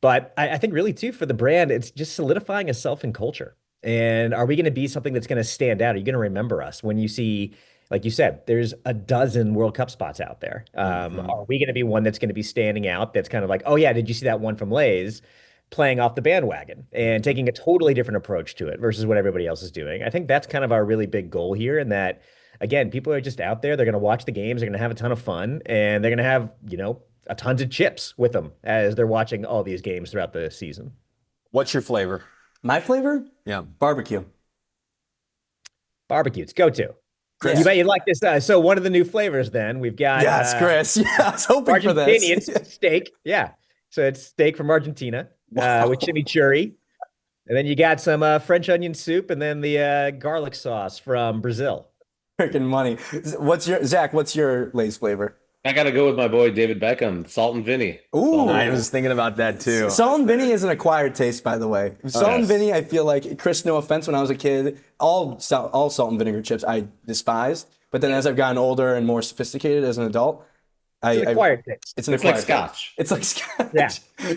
But I think really too, for the brand, it's just solidifying a self and culture. And are we going to be something that's going to stand out? Are you going to remember us when you see, like you said, there's a dozen World Cup spots out there? Are we going to be one that's going to be standing out? That's kind of like, oh yeah, did you see that one from Lay's? Playing off the bandwagon and taking a totally different approach to it versus what everybody else is doing. I think that's kind of our really big goal here. And that, again, people are just out there. They're going to watch the games. They're going to have a ton of fun, and they're going to have, a tons of chips with them as they're watching all these games throughout the season. What's your flavor? My flavor? Yeah. Barbecue. Barbecue, it's go-to. Chris. You bet you'd like this. So one of the new flavors then, we've got... Yes, Chris. Yeah, I was hoping for this. Argentinian steak. Yeah. So it's steak from Argentina with chimichurri. And then you got some French onion soup and then the garlic sauce from Brazil. Freaking money. Zach, what's your Lay's flavor? I got to go with my boy David Beckham, Salt and Vinny. Ooh. I was thinking about that too. Salt and Vinny is an acquired taste, by the way. Salt and Vinny, I feel like, Chris, no offense, when I was a kid, all salt and vinegar chips I despised. But then as I've gotten older and more sophisticated as an adult, It's an acquired taste. It's like Scotch. It's like Scotch. Yeah.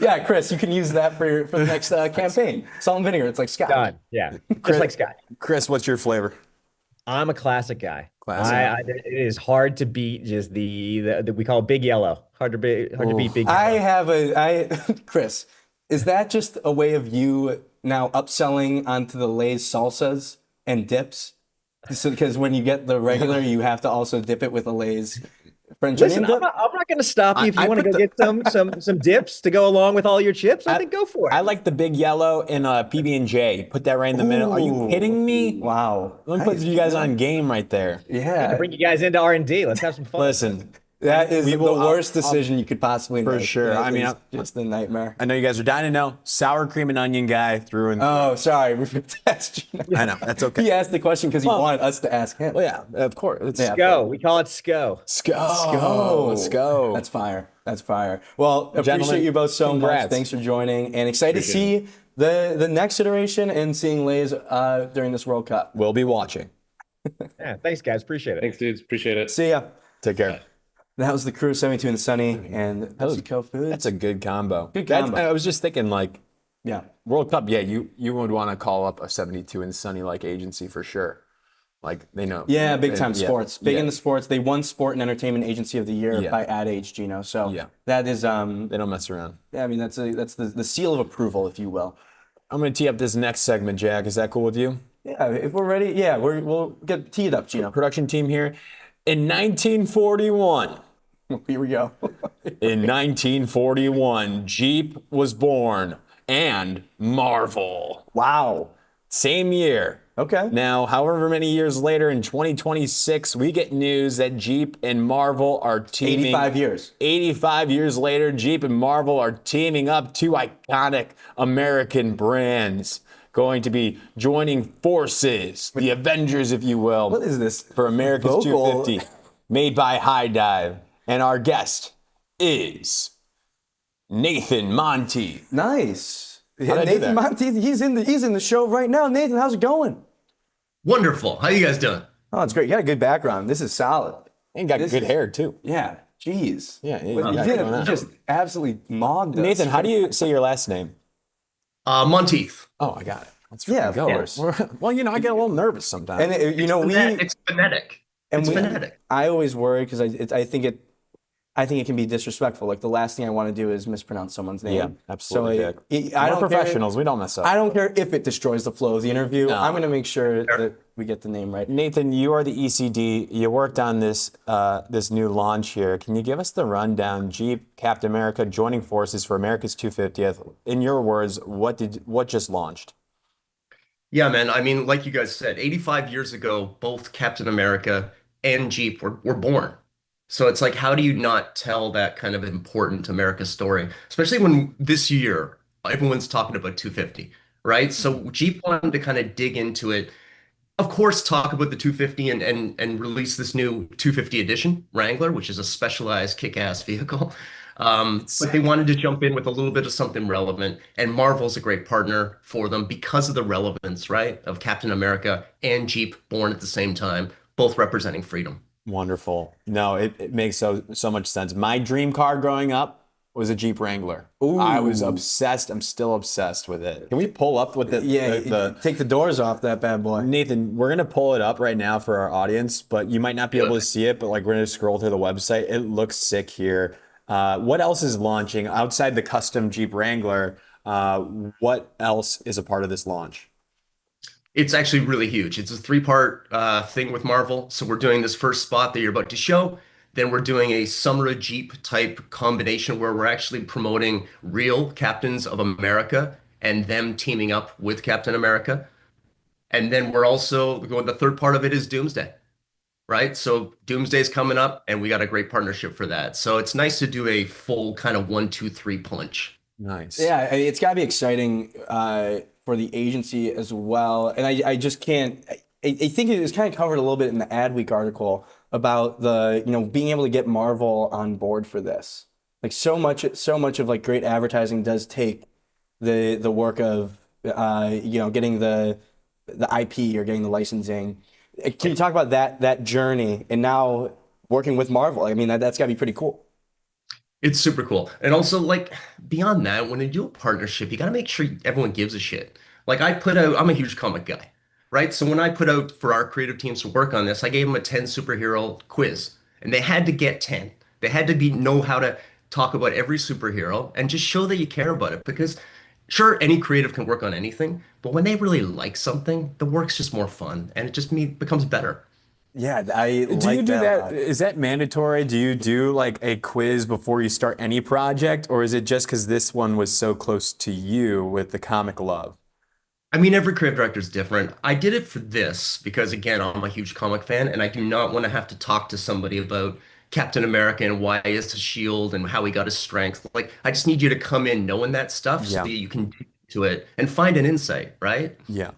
Yeah, Chris, you can use that for the next campaign. Salt and vinegar, it's like Scotch. Done. Yeah. Just like Scott. Chris, what's your flavor? I'm a classic guy. Classic. It is hard to beat just the we call it Big Yellow. Hard to beat Big Yellow. Chris, is that just a way of you now upselling onto the Lay's salsas and dips? So because when you get the regular, you have to also dip it with a Lay's French Listen, onion dip? I'm not going to stop you if you I want to put go get some dips to go along with all your chips. I think go for it. I like the Big Yellow and PB&J. Put that right in the middle. Are you kidding me? Wow. Let me put you guys on game right there. Yeah. Bring you guys into R&D. Let's have some fun. Listen, That is the will- worst decision you could possibly make. For sure. That I mean, is just a nightmare. I know you guys are dying to know. Sour cream and onion guy through and through. Oh, sorry. We forgot to ask you. I know. That's okay. He asked the question because he wanted us to ask him. Well, yeah, of course. Let's SCO. We call it SCO. go. Let's go. That's fire. That's fire. Well, Gentlemen, appreciate you both so congrats. much. Thanks for joining, and excited to see the next iteration and seeing Lay's during this World Cup. We'll be watching. Yeah, thanks, guys. Appreciate it. Thanks, dudes. Appreciate it. See ya. Take care. That was the crew, 72 and Sunny, and PepsiCo Foods. That's a good combo. Good combo. I was just thinking, like, yeah. World Cup, yeah, you would want to call up a 72 and Sunny like agency for sure. Like, they know. Yeah, big time Yeah. sports. Big Yeah. in the sports. They won Sport and Entertainment Agency of the Year Yeah. by Ad Age, Gino. So Yeah. that is They don't mess around. I mean that's the seal of approval, if you will. I'm going to tee up this next segment, Jack. Is that cool with you? Yeah, if we're ready, yeah, we'll get teed up, Gino. Production team here. In 1941, Here we go. in 1941, Jeep was born and Marvel. Wow. Same year. Okay. Now, however many years later, in 2026, we get news that Jeep and Marvel are teaming. 85 years. 85 years later, Jeep and Marvel are teaming up, two iconic American brands, going to be joining forces, the Avengers, if you will. What is this? For America's Vocal. 250, made by Highdive. And our guest is Nathan Monteith. Nice. How'd I do Nathan that? Monteith, he's in the show right now. Nathan, how's it going? Wonderful. How you guys doing? Oh, it's great. You got a good background. This is solid. And got This good is- hair, too. Yeah. Jeez. Yeah, You yeah, did going it. on. You just absolutely mogged us. Nathan, how do you say your last name? Monteith. Oh, I got it. Let's Yeah, freaking of go. course. Well, you know, I get a little nervous sometimes. And you know, It's phonetic. and It's phonetic. I always worry because I think I think it can be disrespectful. Like the last thing I want to do is mispronounce someone's name. Yeah, absolutely. So We're don't professionals. Care, We don't mess up. I don't care if it destroys the flow of the interview. No. I'm going to make sure that we get the name right. Nathan, you are the ECD. You worked on this this new launch here. Can you give us the rundown? Jeep, Captain America joining forces for America's 250th. In your words, what just launched? Yeah, man. I mean, like you guys said, 85 years ago, both Captain America and Jeep were born. So it's like, how do you not tell that kind of important America story? Especially when this year, everyone's talking about 250, right? So Jeep wanted to kind of dig into it. Of course, talk about the 250 and release this new 250 edition Wrangler, which is a specialized kick-ass vehicle. But they wanted to jump in with a little bit of something relevant, and Marvel's a great partner for them because of the relevance, right, of Captain America and Jeep born at the same time, both representing freedom. Wonderful. No, it makes so much sense. My dream car growing up was a Jeep Wrangler. Ooh. I was obsessed. I'm still obsessed with it. Can we pull up with the take the doors off that bad boy. Nathan, we're gonna pull it up right now for our audience, but you might not be able to see it, but like we're gonna scroll through the website. It looks sick here. What else is launching outside the custom Jeep Wrangler? What else is a part of this launch? It's actually really huge. It's a three-part thing with Marvel. So we're doing this first spot that you're about to show. Then we're doing a Summer of Jeep type combination where we're actually promoting real Captains of America and them teaming up with Captain America. And then we're also going, the third part of it is Doomsday, right? So Doomsday's coming up and we got a great partnership for that. So it's nice to do a full kind of 1, 2, 3 punch. Nice. Yeah, it's got to be exciting for the agency as well. And I just can't. I think it was kind of covered a little bit in the Adweek article about the being able to get Marvel on board for this. Like so much of like great advertising does take the work of getting the IP or getting the licensing. Can you talk about that journey and now working with Marvel? I mean that's got to be pretty cool. It's super cool. And also, like, beyond that, when you do a partnership, you got to make sure everyone gives a shit. Like, I'm a huge comic guy, right? So when I put out for our creative teams to work on this, I gave them a 10 superhero quiz, and they had to get 10. They had to know how to talk about every superhero and just show that you care about it. Because, sure, any creative can work on anything, but when they really like something, the work's just more fun, and it just becomes better. Yeah, Do you do that? Is that mandatory? Do you do like a quiz before you start any project, or is it just because this one was so close to you with the comic love? I mean, every creative director is different. I did it for this because, again, I'm a huge comic fan, and I do not want to have to talk to somebody about Captain America and why he has a shield and how he got his strength. Like, I just need you to come in knowing that stuff so that you can dig into it and find an insight, right? Yeah.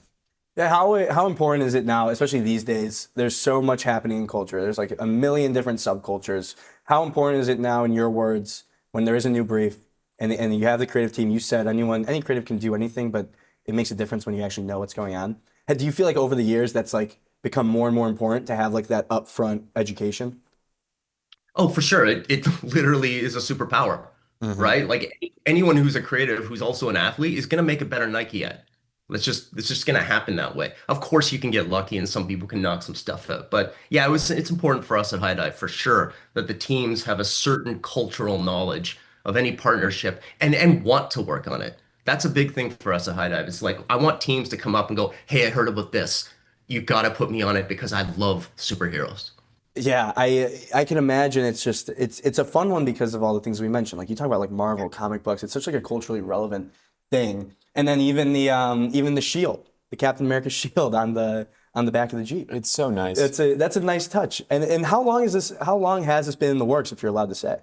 Yeah, how important is it now, especially these days? There's so much happening in culture. There's like a million different subcultures. How important is it now, in your words, when there is a new brief and you have the creative team? You said any creative can do anything, but it makes a difference when you actually know what's going on. Do you feel like over the years that's like become more and more important to have like that upfront education? Oh, for sure. It literally is a superpower, right? Like anyone who's a creative who's also an athlete is going to make a better Nike ad. It's just gonna happen that way. Of course, you can get lucky, and some people can knock some stuff out. But yeah, it's important for us at Highdive for sure that the teams have a certain cultural knowledge of any partnership and want to work on it. That's a big thing for us at Highdive. It's like I want teams to come up and go, "Hey, I heard about this. You gotta put me on it because I love superheroes." Yeah, I can imagine it's a fun one because of all the things we mentioned. Like you talk about like Marvel comic books. It's such like a culturally relevant thing. And then even the shield, the Captain America shield on the back of the Jeep. It's so nice. That's a nice touch. And how long has this been in the works, if you're allowed to say?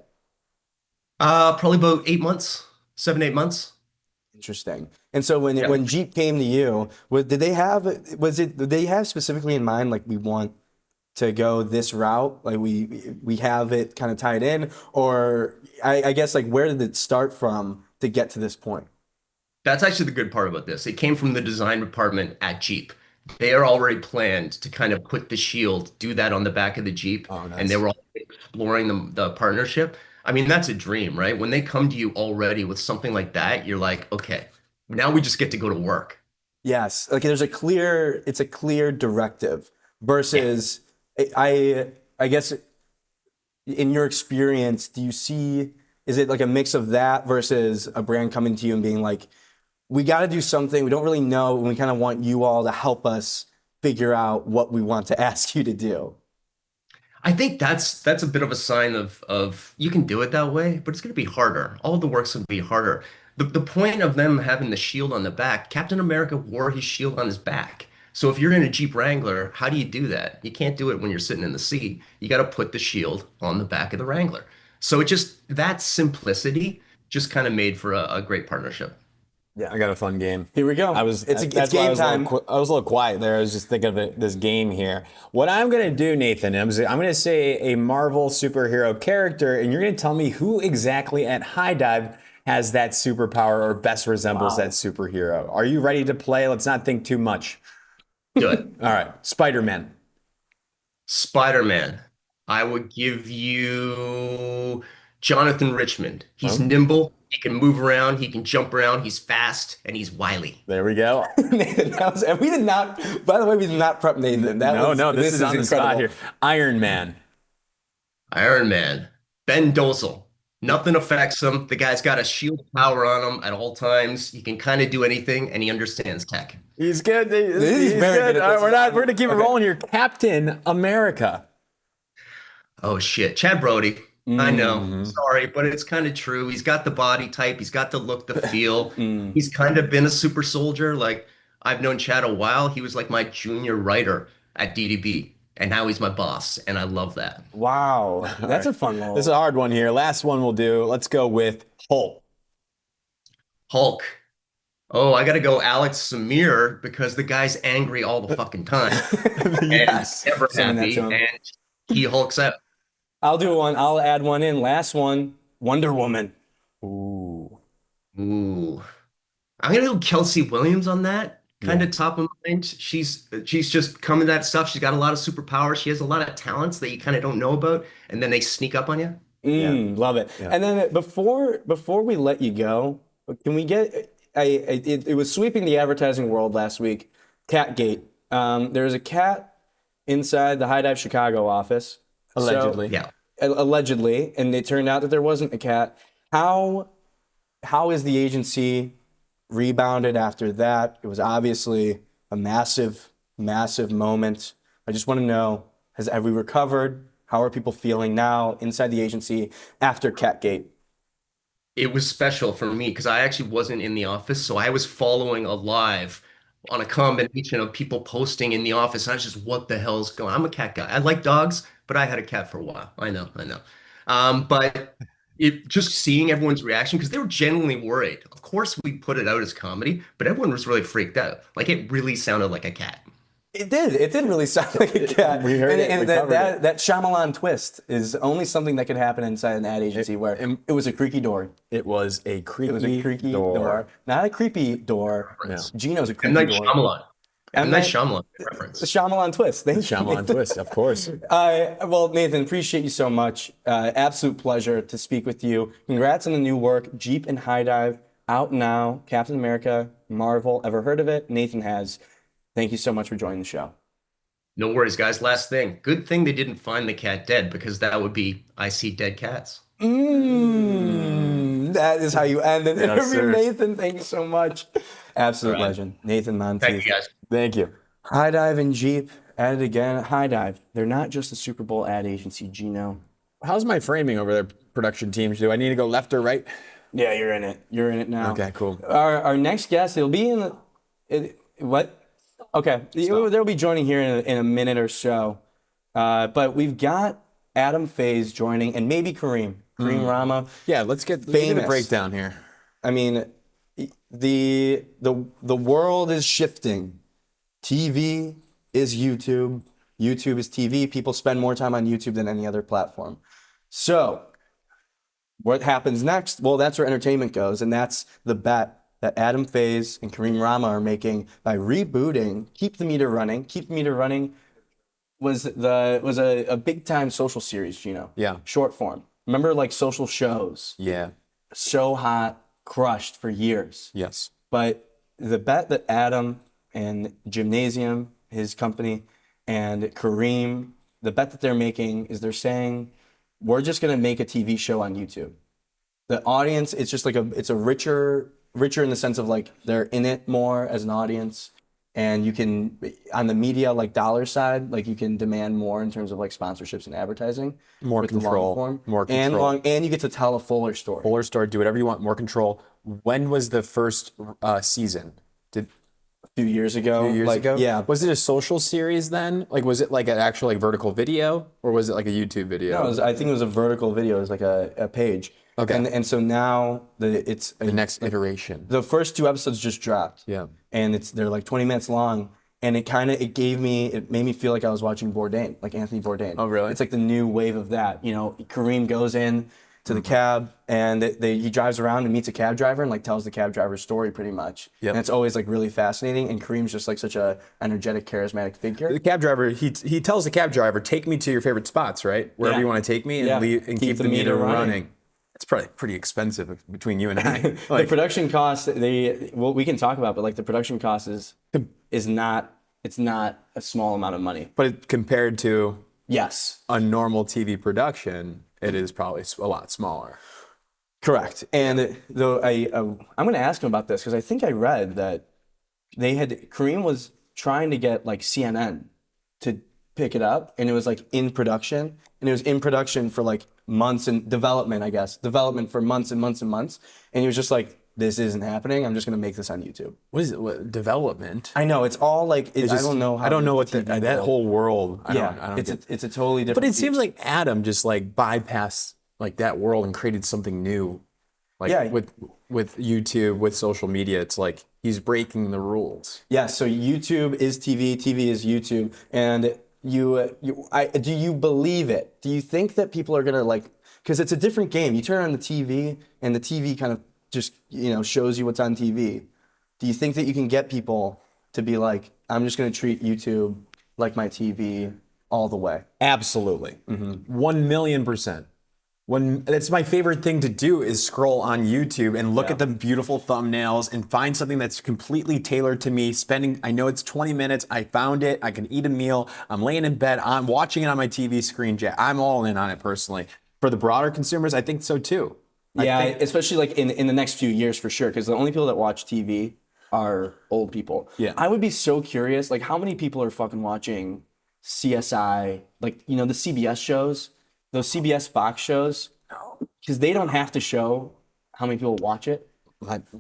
Probably about 8 months, 7, 8 months. Interesting. And so when Jeep came to you, did they have specifically in mind like we want to go this route, like we have it kind of tied in, or I guess like where did it start from to get to this point? That's actually the good part about this. It came from the design department at Jeep. They are already planned to kind of put the shield, do that on the back of the Jeep, and they were all exploring the partnership. I mean, that's a dream, right? When they come to you already with something like that, you're like, okay, now we just get to go to work. Yes, like it's a clear directive versus I guess in your experience, do you see, is it like a mix of that versus a brand coming to you and being like, we got to do something, we don't really know, and we kind of want you all to help us figure out what we want to ask you to do? I think that's a bit of a sign of you can do it that way, but it's going to be harder. All the work's going to be harder. The point of them having the shield on the back, Captain America wore his shield on his back. So if you're in a Jeep Wrangler, how do you do that? You can't do it when you're sitting in the seat. You got to put the shield on the back of the Wrangler. So it just that simplicity just kind of made for a great partnership. Yeah, I got a fun game. Here we go. It's It's game time. I was a little quiet there. I was just thinking of this game here. What I'm going to do, Nathan, I'm going to say a Marvel superhero character, and you're going to tell me who exactly at Highdive has that superpower or best resembles that superhero. Are you ready to play? Let's not think too much. Do it. All right, Spider-Man. Spider-Man. I would give you Jonathan Richmond. He's nimble. He can move around. He can jump around. He's fast and he's wily. There we go. Nathan, and we did not, by the way, we did not prep Nathan. This is on the spot here. Iron Man. Iron Man. Ben Dozel. Nothing affects him. The guy's got a shield of power on him at all times. He can kind of do anything, and he understands tech. He's good. He's very good. good at All right, this. we're going to keep it rolling here. Captain America. Oh, shit. Chad Brody. I know. Sorry, but it's kind of true. He's got the body type. He's got the look, the feel. He's kind of been a super soldier. Like, I've known Chad a while. He was like my junior writer at DDB, and now he's my boss, and I love that. Wow, that's a fun role. This is a hard one here. Last one we'll do. Let's go with Hulk. Hulk. Oh, I got to go Alex Samir because the guy's angry all the fucking time. Yes. And never Saying that happy, to him. and he hulks out. I'll do one. I'll add one in. Last one, Wonder Woman. Ooh. Ooh. I'm gonna go Kelsey Williams on that. Kind of top of mind. She's just coming to that stuff. She's got a lot of superpowers. She has a lot of talents that you kind of don't know about, and then they sneak up on you. Love it. Yeah. And then before we let you go, can we get it was sweeping the advertising world last week. Catgate. There was a cat inside the Highdive Chicago office. Allegedly. Yeah. Allegedly, and it turned out that there wasn't a cat. How is the agency rebounded after that? It was obviously a massive, massive moment. I just want to know, have we recovered? How are people feeling now inside the agency after Catgate? It was special for me because I actually wasn't in the office, so I was following a live on a combination of people posting in the office. And I was just, what the hell's going on? I'm a cat guy. I like dogs, but I had a cat for a while. I know. But it just seeing everyone's reaction, because they were genuinely worried. Of course, we put it out as comedy, but everyone was really freaked out. Like, it really sounded like a cat. It did. It did really sound like a cat. We heard it. And We covered it. that Shyamalan twist is only something that could happen inside an ad agency where it was a creaky door. It was a creaky, It was a creaky door. Not a creepy door. Yeah. Gino's a M. creepy Night door. Shyamalan. M. Night Night- Shyamalan The reference. Shyamalan twist. Thank you. Shyamalan twist, of course. Well, Nathan, appreciate you so much. Absolute pleasure to speak with you. Congrats on the new work, Jeep and Highdive, out now. Captain America, Marvel. Ever heard of it? Nathan has. Thank you so much for joining the show. No worries, guys. Last thing. Good thing they didn't find the cat dead, because that would be I see dead cats. That is how you end an interview, sir. Nathan. Thank you so much. Absolute legend. Nathan Monteith. Thank you, guys. Thank you. Highdive and Jeep, at it again. Highdive. They're not just a Super Bowl ad agency, Gino. How's my framing over there, production teams? Do I need to go left or right? Yeah, you're in it. You're in it now. Okay, cool. Our next guest, he'll be in the... what? Okay. They'll be joining here in a minute or so. But we've got Adam Faze joining, and maybe Kareem Rama. Yeah, let's get a Famous. breakdown here. I mean, the world is shifting. TV is YouTube. YouTube is TV. People spend more time on YouTube than any other platform. So, what happens next? Well, that's where entertainment goes, and that's the bet that Adam Faze and Kareem Rama are making by rebooting Keep the Meter Running. Keep the Meter Running was a big time social series, Gino. Yeah. Short form. Remember, like, social shows? Yeah. So hot, crushed for years. Yes. But the bet that Adam and Gymnasium, his company, and Kareem, the bet that they're making is they're saying we're just gonna make a TV show on YouTube. The audience, it's just like it's a richer in the sense of like they're in it more as an audience, and you can on the media like dollar side, like you can demand more in terms of like sponsorships and advertising. More with the long control, form. more control. And you get to tell a fuller story. Fuller story, do whatever you want, more control. When was the first season? A few years ago. Yeah. Was it a social series then? Like, was it like an actual like vertical video, or was it like a YouTube video? No, I think it was a vertical video. It was like a page. Okay. And so now it's the next iteration. The first 2 episodes just dropped. Yeah. And they're like 20 minutes long, and it made me feel like I was watching Bourdain, like Anthony Bourdain. Oh, really? It's like the new wave of that. You know, Kareem goes in to the cab, and he drives around and meets a cab driver and like tells the cab driver's story pretty much. Yep. And it's always like really fascinating. And Kareem's just like such a energetic, charismatic figure. The cab driver, he tells the cab driver, take me to your favorite spots, right? Wherever you want to take me, and keep the meter running. It's probably pretty expensive between you and I. The production cost, we can talk about, but like the production cost is not a small amount of money. But compared to Yes. a normal TV production, it is probably a lot smaller. Correct. And though I'm going to ask him about this because I think I read that Kareem was trying to get like CNN to pick it up, and it was like in production, and it was in production for like months and development for months and months and months. And he was just like, this isn't happening. I'm just going to make this on YouTube. What is it? What, development? I know it's all like, I don't know how. I don't know what TV that whole world. I don't it's a totally different. But it seems like Adam just like bypassed like that world and created something new. Like with YouTube, with social media, it's like he's breaking the rules. Yeah. So YouTube is TV. TV is YouTube. And do you believe it? Do you think that people are gonna like? Because it's a different game. You turn on the TV, and the TV kind of just shows you what's on TV. Do you think that you can get people to be like, I'm just gonna treat YouTube like my TV all the way? Absolutely, 1,000,000%. That's my favorite thing to do is scroll on YouTube and look at the beautiful thumbnails and find something that's completely tailored to me. I know it's 20 minutes. I found it. I can eat a meal. I'm laying in bed. I'm watching it on my TV screen. I'm all in on it personally. For the broader consumers, I think so too. Especially like in the next few years for sure, because the only people that watch TV are old people. Yeah. I would be so curious, like how many people are fucking watching CSI, like the CBS shows, those CBS Fox shows, because they don't have to show how many people watch it.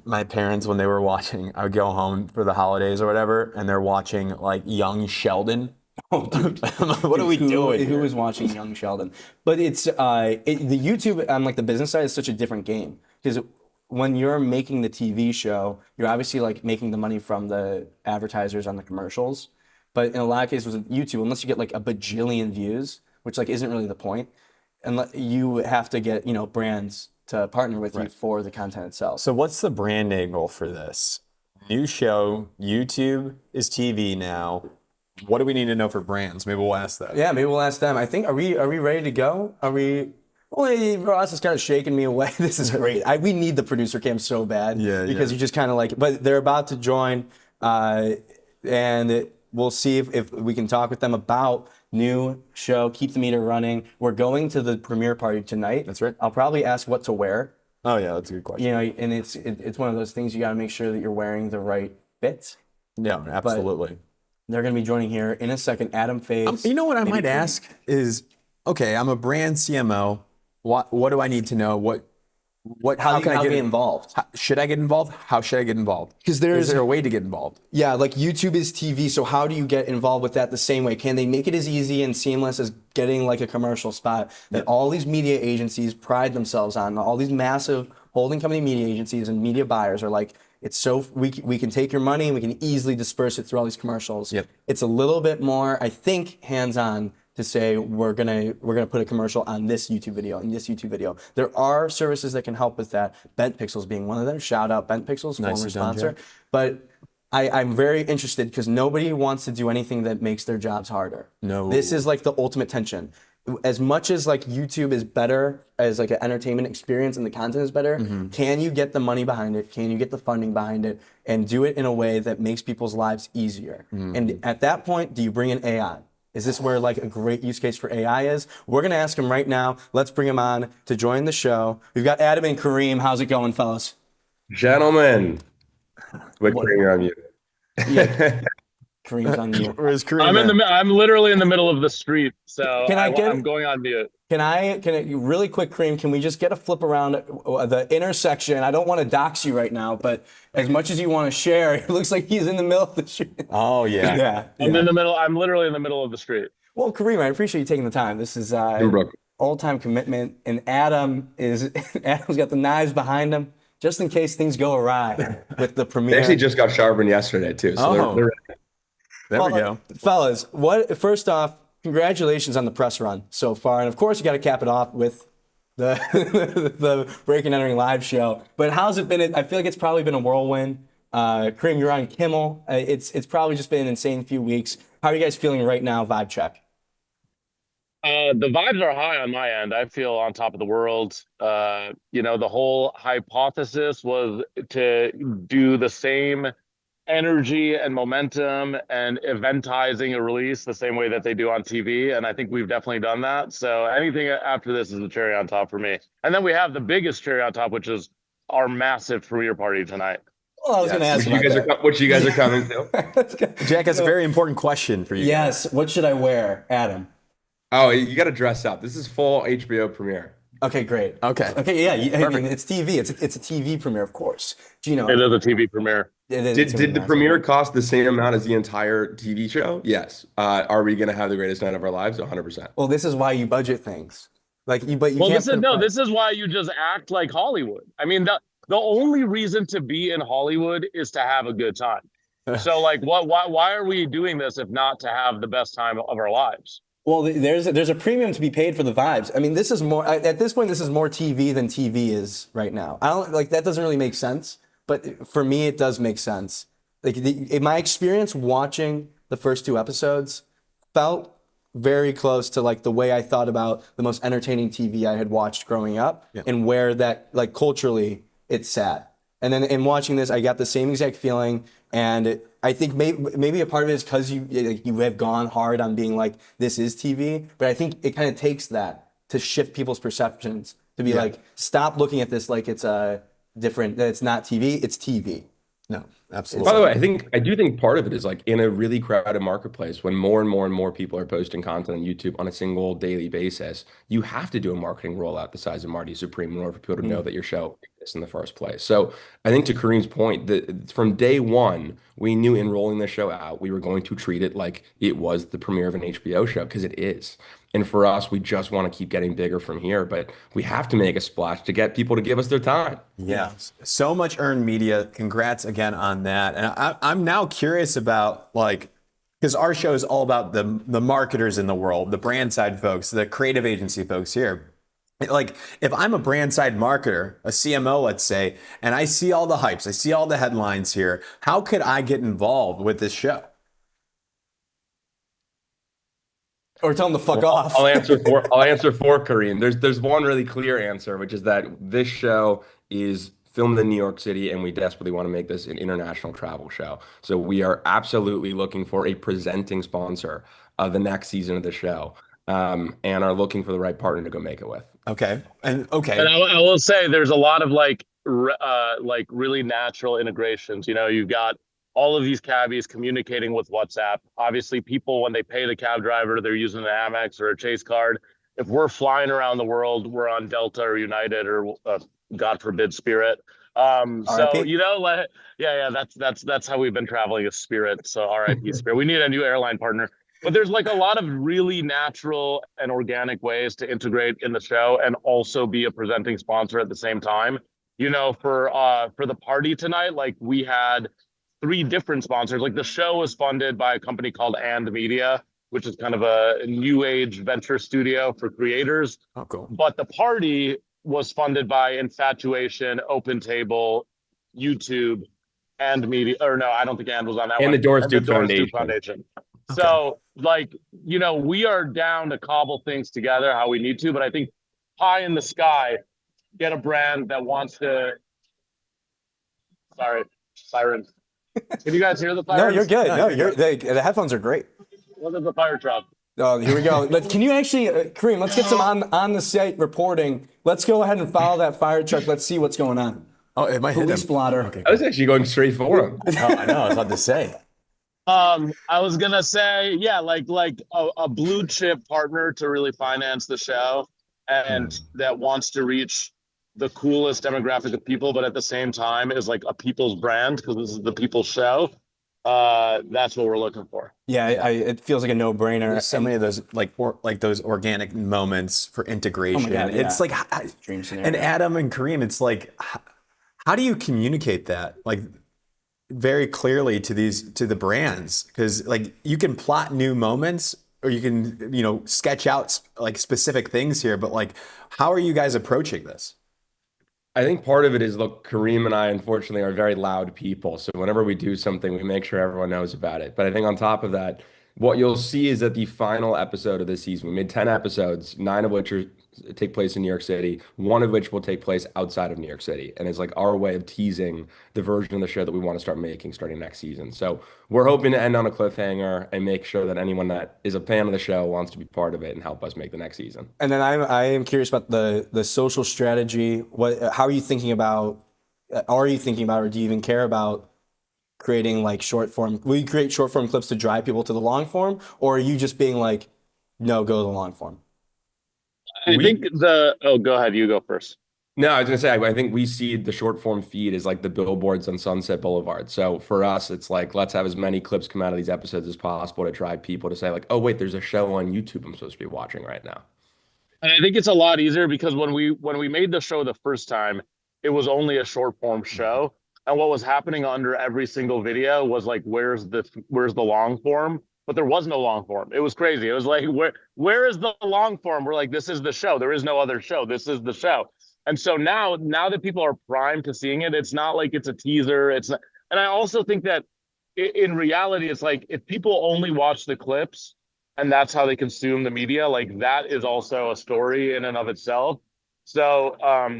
My parents, when they were watching, I would go home for the holidays or whatever, and they're watching like Young Sheldon. Oh, dude. What are we doing? Who is watching Young Sheldon? But it's the YouTube on like the business side is such a different game, because when you're making the TV show, you're obviously like making the money from the advertisers on the commercials. But in a lot of cases with YouTube, unless you get like a bajillion views, which like isn't really the point, and you have to get brands to partner with you for the content itself. So what's the brand angle for this new show? YouTube is TV now. What do we need to know for brands? Maybe we'll ask that. Yeah, maybe we'll ask them. I think are we ready to go? Are we? Well, Ross is kind of shaking me away. This is great. We need the producer cam so bad. Because you just kind of like. But they're about to join, and we'll see if we can talk with them about new show. Keep the meter running. We're going to the premiere party tonight. That's right. I'll probably ask what to wear. Oh yeah, that's a good question. And it's one of those things you got to make sure that you're wearing the right fit. Yeah, absolutely. But they're going to be joining here in a second. Adam Faze. You know what I might ask is, okay, I'm a brand CMO. What do I need to know? How can I get involved? Should I get involved? How should I get involved? Because is there a way to get involved? Yeah, like YouTube is TV, so how do you get involved with that the same way? Can they make it as easy and seamless as getting like a commercial spot that all these media agencies pride themselves on? All these massive holding company media agencies and media buyers are like, it's so we can take your money and we can easily disperse it through all these commercials. Yep. It's a little bit more, I think, hands-on to say we're gonna put a commercial on this YouTube video and this YouTube video. There are services that can help with that. Bent Pixels being one of them. Shout out Bent Pixels, former sponsor. But I'm very interested because nobody wants to do anything that makes their jobs harder. No. This is like the ultimate tension. As much as like YouTube is better as like an entertainment experience and the content is better, can you get the money behind it? Can you get the funding behind it and do it in a way that makes people's lives easier? And at that point, do you bring in AI? Is this where like a great use case for AI is? We're going to ask him right now. Let's bring him on to join the show. We've got Adam and Kareem. How's it going, fellas? Gentlemen, what What- bring you're on mute? Yeah. Kareem's on mute. Where's Kareem? I'm literally in the middle of the street, so Can I get- I'm going on mute. Can I really quick, Kareem, can we just get a flip around the intersection? I don't want to dox you right now, but as much as you want to share, it looks like he's in the middle of the street. Oh, yeah. Yeah. I'm in the middle. I'm literally in the middle of the street. Well, Kareem, I appreciate you taking the time. This is Brooklyn. all-time commitment, and Adam's got the knives behind him just in case things go awry with the They premiere. actually just got sharpened yesterday too. So Oh. they're There we go. Fellas, first off, congratulations on the press run so far, and of course you got to cap it off with the the Breaking and Entering live show. But how's it been? I feel like it's probably been a whirlwind. Kareem, you're on Kimmel. It's probably just been an insane few weeks. How are you guys feeling right now? Vibe check. The vibes are high on my end. I feel on top of the world. The whole hypothesis was to do the same energy and momentum and eventizing a release the same way that they do on TV. And I think we've definitely done that. So anything after this is the cherry on top for me. And then we have the biggest cherry on top, which is our massive premiere party tonight. Well, I was going to ask about that. which you guys are coming to. Jack has a very important question for you. Yes. What should I wear, Adam? Oh, you got to dress up. This is full HBO premiere. Okay, great. Okay. Okay, yeah. I mean, it's TV. It's a TV premiere, of course. Gino, It is a TV premiere. it is. Did the premiere cost the same amount as the entire TV show? Yes. Are we going to have the greatest night of our lives? 100%. Well, this is why you budget things. But you Well, can't. this is why you just act like Hollywood. I mean, the only reason to be in Hollywood is to have a good time. So, like, why are we doing this if not to have the best time of our lives? Well, there's a premium to be paid for the vibes. I mean, this is more at this point. This is more TV than TV is right now. I don't like that. Doesn't really make sense. But for me, it does make sense. Like in my experience watching the first two episodes, felt very close to like the way I thought about the most entertaining TV I had watched growing up, and where that like culturally it sat. And then in watching this, I got the same exact feeling. And I think maybe a part of it is because you have gone hard on being like, this is TV. But I think it kind of takes that to shift people's perceptions to be like, stop looking at this like it's different, that it's not TV, it's TV. No, absolutely. By the way, I do think part of it is like in a really crowded marketplace when more and more and more people are posting content on YouTube on a single daily basis, you have to do a marketing rollout the size of Marty Supreme in order for people to know that your show exists in the first place. So I think to Kareem's point, that from day one, we knew in rolling the show out, we were going to treat it like it was the premiere of an HBO show, because it is. And for us, we just want to keep getting bigger from here, but we have to make a splash to get people to give us their time. Yeah. So much earned media. Congrats again on that. And I'm now curious about like, because our show is all about the marketers in the world, the brand side folks, the creative agency folks here. Like if I'm a brand side marketer, a CMO, let's say, and I see all the hypes, I see all the headlines here, how could I get involved with this show? Or tell them to fuck off. I'll answer for Kareem. There's one really clear answer, which is that this show is filmed in New York City, and we desperately want to make this an international travel show. So we are absolutely looking for a presenting sponsor of the next season of the show, and are looking for the right partner to go make it with. Okay. And And I will say there's a lot of like really natural integrations. You know, you've got all of these cabbies communicating with WhatsApp. Obviously, people, when they pay the cab driver, they're using an Amex or a Chase card. If we're flying around the world, we're on Delta or United or God forbid Spirit. So you know, that's how we've been traveling as Spirit. So RIP Spirit. We need a new airline partner. But there's like a lot of really natural and organic ways to integrate in the show and also be a presenting sponsor at the same time. You know, for the party tonight, like we had 3 different sponsors. Like the show was funded by a company called And Media, which is kind of a new age venture studio for creators. oh, cool. But the party was funded by Infatuation, Open Table, YouTube, And Media. Or no, I don't think And was on that one. And the Doris And Duke Foundation. So, like, you know, we are down to cobble things together how we need to, but I think pie in the sky, get a brand that wants to. Sorry, sirens. Can you guys hear the fire? No, you're good. No, the headphones are great. What is the fire truck? Oh, here we go. Can you actually, Kareem, let's get some on the site reporting. Let's go ahead and follow that fire truck. Let's see what's going on. Oh, it might hit Police him. blotter. Okay, I was actually going straight for him. oh, I know. I was about to say. I was gonna say, yeah, like a blue chip partner to really finance the show, and that wants to reach the coolest demographic of people, but at the same time is like a people's brand because this is the people's show. That's what we're looking for. Yeah, it feels like a no-brainer. There's so many of those like those organic moments for integration. Oh my God, It's yeah. like Dream scenario. and Adam and Kareem, it's like how do you communicate that like very clearly to the brands? Because like you can plot new moments or you can sketch out like specific things here, but like how are you guys approaching this? I think part of it is, look, Kareem and I, unfortunately, are very loud people. So whenever we do something, we make sure everyone knows about it. But I think on top of that, what you'll see is that the final episode of this season, we made 10 episodes, 9 of which take place in New York City, 1 of which will take place outside of New York City. And it's like our way of teasing the version of the show that we want to start making starting next season. So we're hoping to end on a cliffhanger and make sure that anyone that is a fan of the show wants to be part of it and help us make the next season. And then I am curious about the social strategy. How are you thinking about? Or do you even care about creating like short form? Will you create short form clips to drive people to the long form, or are you just being like, no, go to the long form? I think go ahead, you go first. No, I was gonna say, I think we see the short form feed as like the billboards on Sunset Boulevard. So for us, it's like, let's have as many clips come out of these episodes as possible to drive people to say like, oh wait, there's a show on YouTube I'm supposed to be watching right now. And I think it's a lot easier because when we made the show the first time, it was only a short form show. And what was happening under every single video was like, where's the long form? But there was no long form. It was crazy. It was like, where is the long form? We're like, this is the show. There is no other show. This is the show. And so now that people are primed to seeing it, it's not like it's a teaser. And I also think that in reality, it's like if people only watch the clips and that's how they consume the media, like that is also a story in and of itself. So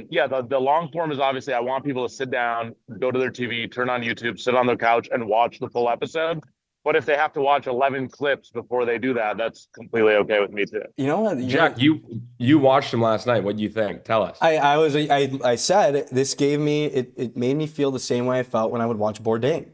yeah, the long form is obviously I want people to sit down, go to their TV, turn on YouTube, sit on their couch and watch the full episode. But if they have to watch 11 clips before they do that, that's completely okay with me too. You know what, Jack, you watched them last night. What do you think? Tell us. I said this gave me it made me feel the same way I felt when I would watch Bourdain,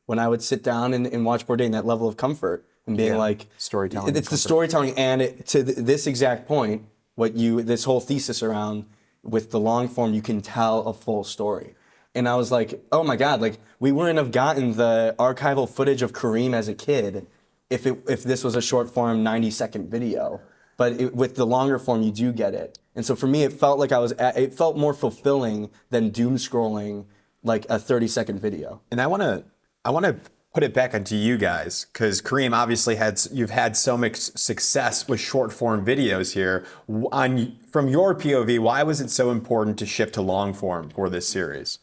when I would sit down and watch Bourdain, that level of comfort and being like storytelling. It's the storytelling, and this exact point, this whole thesis around with the long form, you can tell a full story. And I was like, oh my God, like we wouldn't have gotten the archival footage of Kareem as a kid if this was a short form 90-second video. But with the longer form, you do get it. And so for me, it felt like it felt more fulfilling than doom scrolling like a 30-second video. And I want to put it back onto you guys, because Kareem, obviously you've had so much success with short form videos here. From your POV, why was it so important to shift to long form for this series?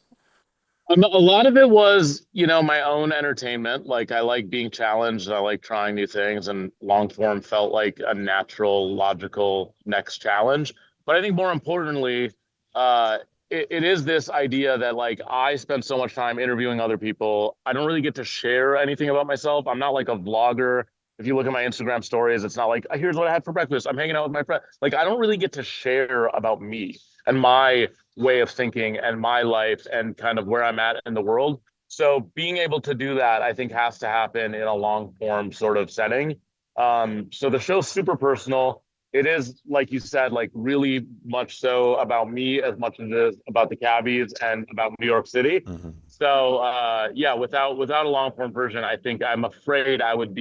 A lot of it was, my own entertainment. Like I like being challenged. I like trying new things, and long form felt like a natural, logical next challenge. But I think more importantly, it is this idea that like I spend so much time interviewing other people. I don't really get to share anything about myself. I'm not like a vlogger. If you look at my Instagram stories, it's not like, here's what I had for breakfast. I'm hanging out with my friend. Like I don't really get to share about me and my way of thinking and my life and kind of where I'm at in the world. So being able to do that, I think has to happen in a long form sort of setting. So the show's super personal. It is, like you said, like really much so about me as much as it is about the cabbies and about New York City. Mm-hmm. So yeah, without a long form version, I think I'm afraid I would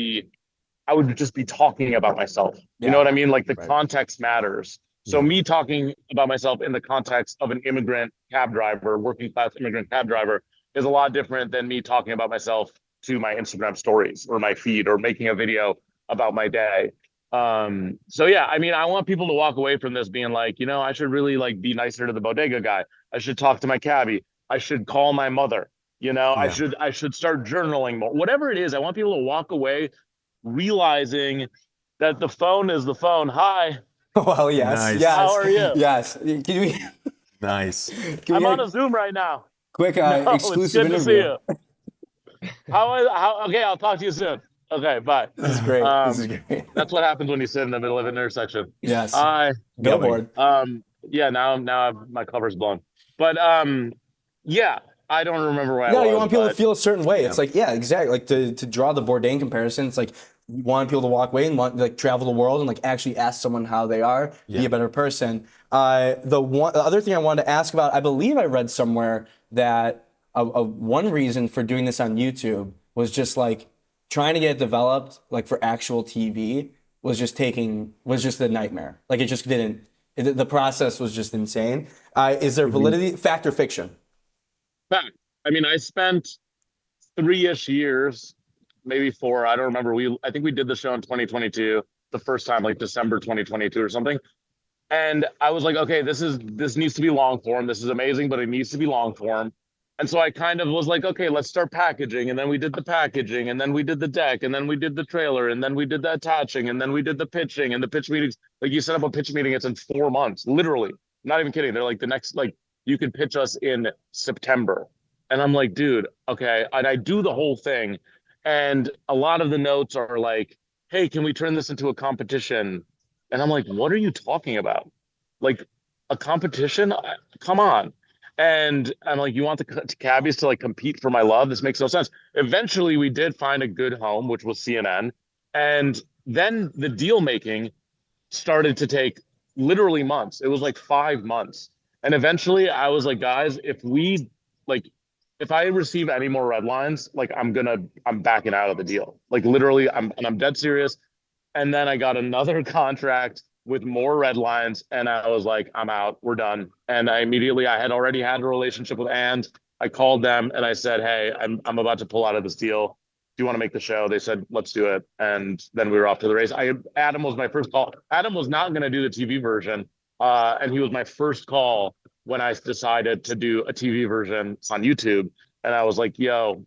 just be talking about myself. You know what I mean? Like the context matters. So me talking about myself in the context of an immigrant cab driver, working class immigrant cab driver, is a lot different than me talking about myself to my Instagram stories or my feed or making a video about my day. So yeah, I mean, I want people to walk away from this being like, I should really like be nicer to the bodega guy. I should talk to my cabbie. I should call my mother. I should start journaling more. Whatever it is, I want people to walk away realizing that the phone is the phone. Hi. Well, yes, nice. Yes. How are you? Yes. Nice. I'm on a Zoom right now. Quick exclusive it's good interview. To see you. Okay, I'll talk to you soon. Okay, bye. This is great. This is great. That's what happens when you sit in the middle of an intersection. Yes. Hi. Billboard. Yeah, now my cover's blown. But yeah, I don't remember where I No, was. you want people to but- feel a certain way. It's like, yeah, exactly. Like to draw the Bourdain comparison, it's like you want people to walk away and want like travel the world and like actually ask someone how they are, be a better person. The other thing I wanted to ask about, I believe I read somewhere that one reason for doing this on YouTube was just like trying to get it developed like for actual TV was just a nightmare. Like it just didn't. The process was just insane. Is there validity? Fact or fiction? Fact. I mean, I spent 3-ish years, maybe 4. I don't remember. I think we did the show in 2022, the first time, like December 2022 or something. And I was like, okay, this needs to be long form. This is amazing, but it needs to be long form. And so I kind of was like, okay, let's start packaging. And then we did the packaging, and then we did the deck, and then we did the trailer, and then we did the attaching, and then we did the pitching and the pitch meetings. Like you set up a pitch meeting, it's in 4 months, literally. Not even kidding. They're like the next, like you can pitch us in September. And I'm like, dude, okay. And I do the whole thing. And a lot of the notes are like, hey, can we turn this into a competition? And I'm like, what are you talking about? Like a competition? Come on. And I'm like, you want the cabbies to like compete for my love? This makes no sense. Eventually, we did find a good home, which was CNN. And then the deal making started to take literally months. It was like 5 months. And eventually I was like, guys, if I receive any more red lines, like I'm backing out of the deal. Like literally, I'm dead serious. And then I got another contract with more red lines, and I was like, I'm out, we're done. And I had already had a relationship with And. I called them and I said, hey, I'm about to pull out of this deal. Do you want to make the show? They said, let's do it. And then we were off to the race. Adam was my first call. Adam was not going to do the TV version. And he was my first call when I decided to do a TV version on YouTube. And I was like, yo,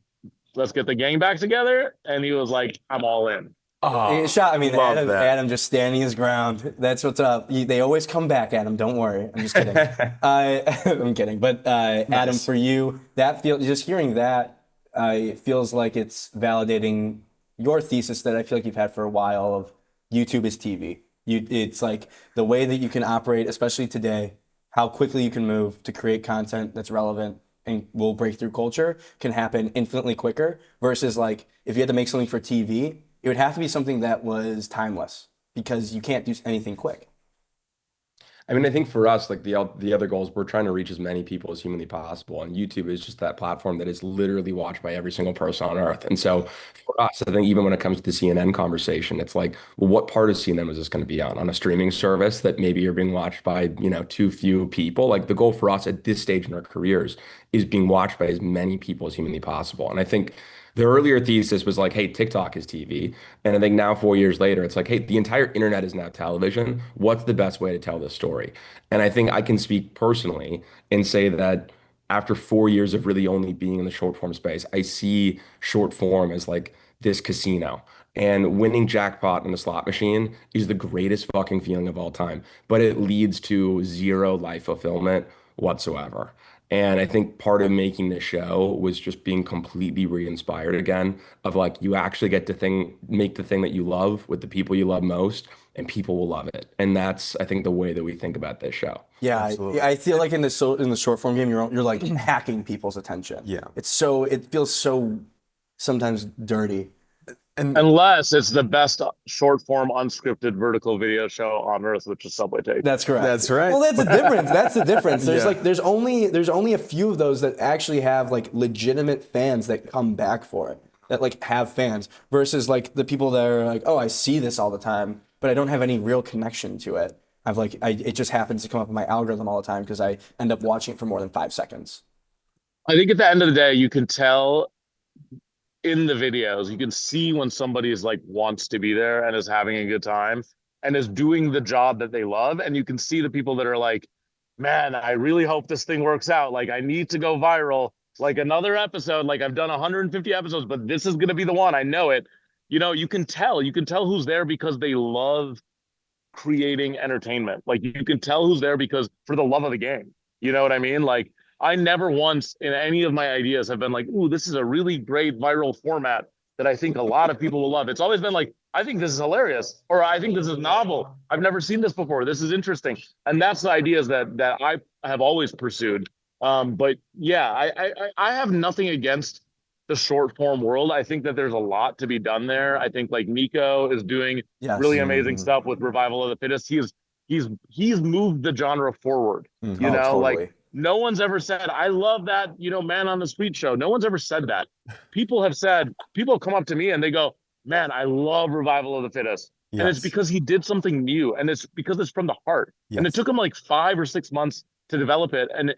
let's get the gang back together. And he was like, I'm all in. Adam just standing his ground. That's what's up. They always come back, Adam. Don't worry. I'm just kidding. I'm kidding. But Adam, for you, just hearing that, it feels like it's validating your thesis that I feel like you've had for a while of YouTube is TV. It's like the way that you can operate, especially today, how quickly you can move to create content that's relevant and will break through culture can happen infinitely quicker versus like if you had to make something for TV, it would have to be something that was timeless because you can't do anything quick. I mean, I think for us, like the other goals, we're trying to reach as many people as humanly possible. And YouTube is just that platform that is literally watched by every single person on earth. And so for us, I think even when it comes to the CNN conversation, it's like, well, what part of CNN is this going to be on a streaming service that maybe you're being watched by, too few people? Like the goal for us at this stage in our careers is being watched by as many people as humanly possible. And I think the earlier thesis was like, hey, TikTok is TV. And I think now 4 years later, it's like, hey, the entire internet is now television. What's the best way to tell this story? And I think I can speak personally and say that after 4 years of really only being in the short form space, I see short form as like this casino. And winning jackpot in a slot machine is the greatest fucking feeling of all time. But it leads to zero life fulfillment whatsoever. And I think part of making the show was just being completely re-inspired again of like, you actually get to make the thing that you love with the people you love most, and people will love it. And that's, I think, the way that we think about this show. Yeah, I feel like in the short form game, you're like hacking people's attention. Yeah. It feels so sometimes dirty. Unless it's the best short form unscripted vertical video show on earth, which is SubwayTakes. That's correct. That's right. Well, that's the difference. That's the difference. There's Yeah. like there's only a few of those that actually have like legitimate fans that come back for it. That like have fans versus like the people that are like, oh, I see this all the time, but I don't have any real connection to it. It just happens to come up in my algorithm all the time because I end up watching it for more than 5 seconds. I think at the end of the day, you can tell in the videos, you can see when somebody is like wants to be there and is having a good time and is doing the job that they love. And you can see the people that are like, man, I really hope this thing works out. Like I need to go viral. Like another episode, like I've done 150 episodes, but this is going to be the one. I know it. You can tell who's there because they love creating entertainment. Like you can tell who's there because for the love of the game. You know what I mean? Like I never once in any of my ideas have been like, ooh, this is a really great viral format. that I think a lot of people will love. It's always been like, I think this is hilarious, or I think this is novel. I've never seen this before. This is interesting. And that's the ideas that I have always pursued. But yeah, I have nothing against the short form world. I think that there's a lot to be done there. I think like Nico is doing really amazing stuff with Revival of the Fittest. He's moved the genre forward. You know, totally. like no one's ever said, I love that, you know, Man on the Street show. No one's ever said that. People have come up to me and they go, man, I love Revival of the Fittest. Yes. And it's because he did something new, and it's because it's from the heart. Yes. And it took him like 5 or 6 months to develop it. And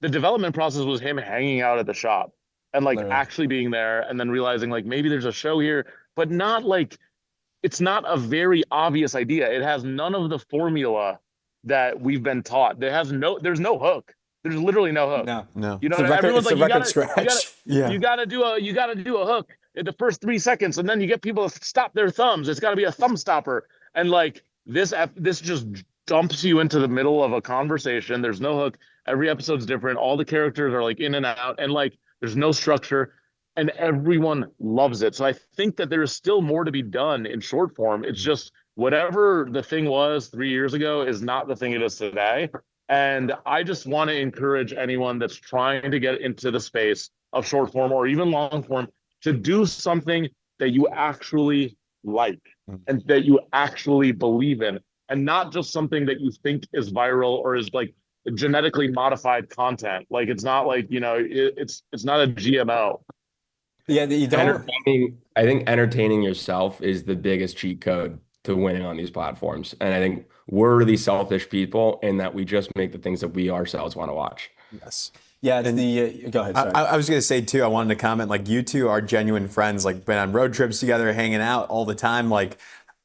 the development process was him hanging out at the shop and like actually being there, and then realizing like maybe there's a show here, but not like, it's not a very obvious idea. It has none of the formula that we've been taught. There's no hook. There's literally no hook. No. You know, It's a record scratch. you gotta do a hook in the first 3 seconds, and then you get people to stop their thumbs. It's got to be a thumb stopper, and like this just dumps you into the middle of a conversation. There's no hook. Every episode's different. All the characters are like in and out, and like there's no structure, and everyone loves it. So I think that there is still more to be done in short form. It's just whatever the thing was 3 years ago is not the thing it is today. And I just want to encourage anyone that's trying to get into the space of short form or even long form to do something that you actually like and that you actually believe in, and not just something that you think is viral or is like genetically modified content. Like it's not like, you know, it's not a GMO. Yeah, you don't. I think entertaining yourself is the biggest cheat code to winning on these platforms. And I think we're really selfish people in that we just make the things that we ourselves want to watch. Yes. Yeah, go ahead. Sorry. I was going to say too, I wanted to comment, like you two are genuine friends, like been on road trips together, hanging out all the time. Like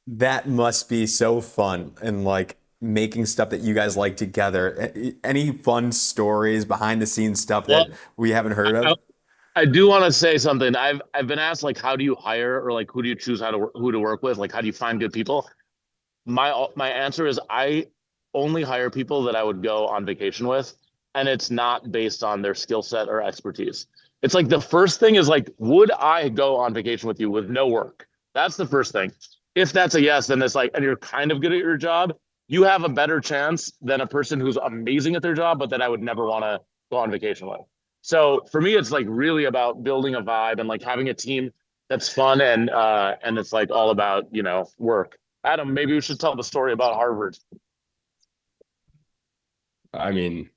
that must be so fun, and like making stuff that you guys like together. Any fun stories, behind the scenes stuff that we haven't heard of? I do want to say something. I've been asked like, how do you hire, or like who do you choose who to work with? Like, how do you find good people? My answer is I only hire people that I would go on vacation with, and it's not based on their skill set or expertise. It's like the first thing is like, would I go on vacation with you with no work? That's the first thing. If that's a yes, then it's like, and you're kind of good at your job, you have a better chance than a person who's amazing at their job, but that I would never want to go on vacation with. So for me, it's like really about building a vibe and like having a team that's fun, and it's like all about, you know, work. Adam, maybe we should tell the story about Harvard. I mean,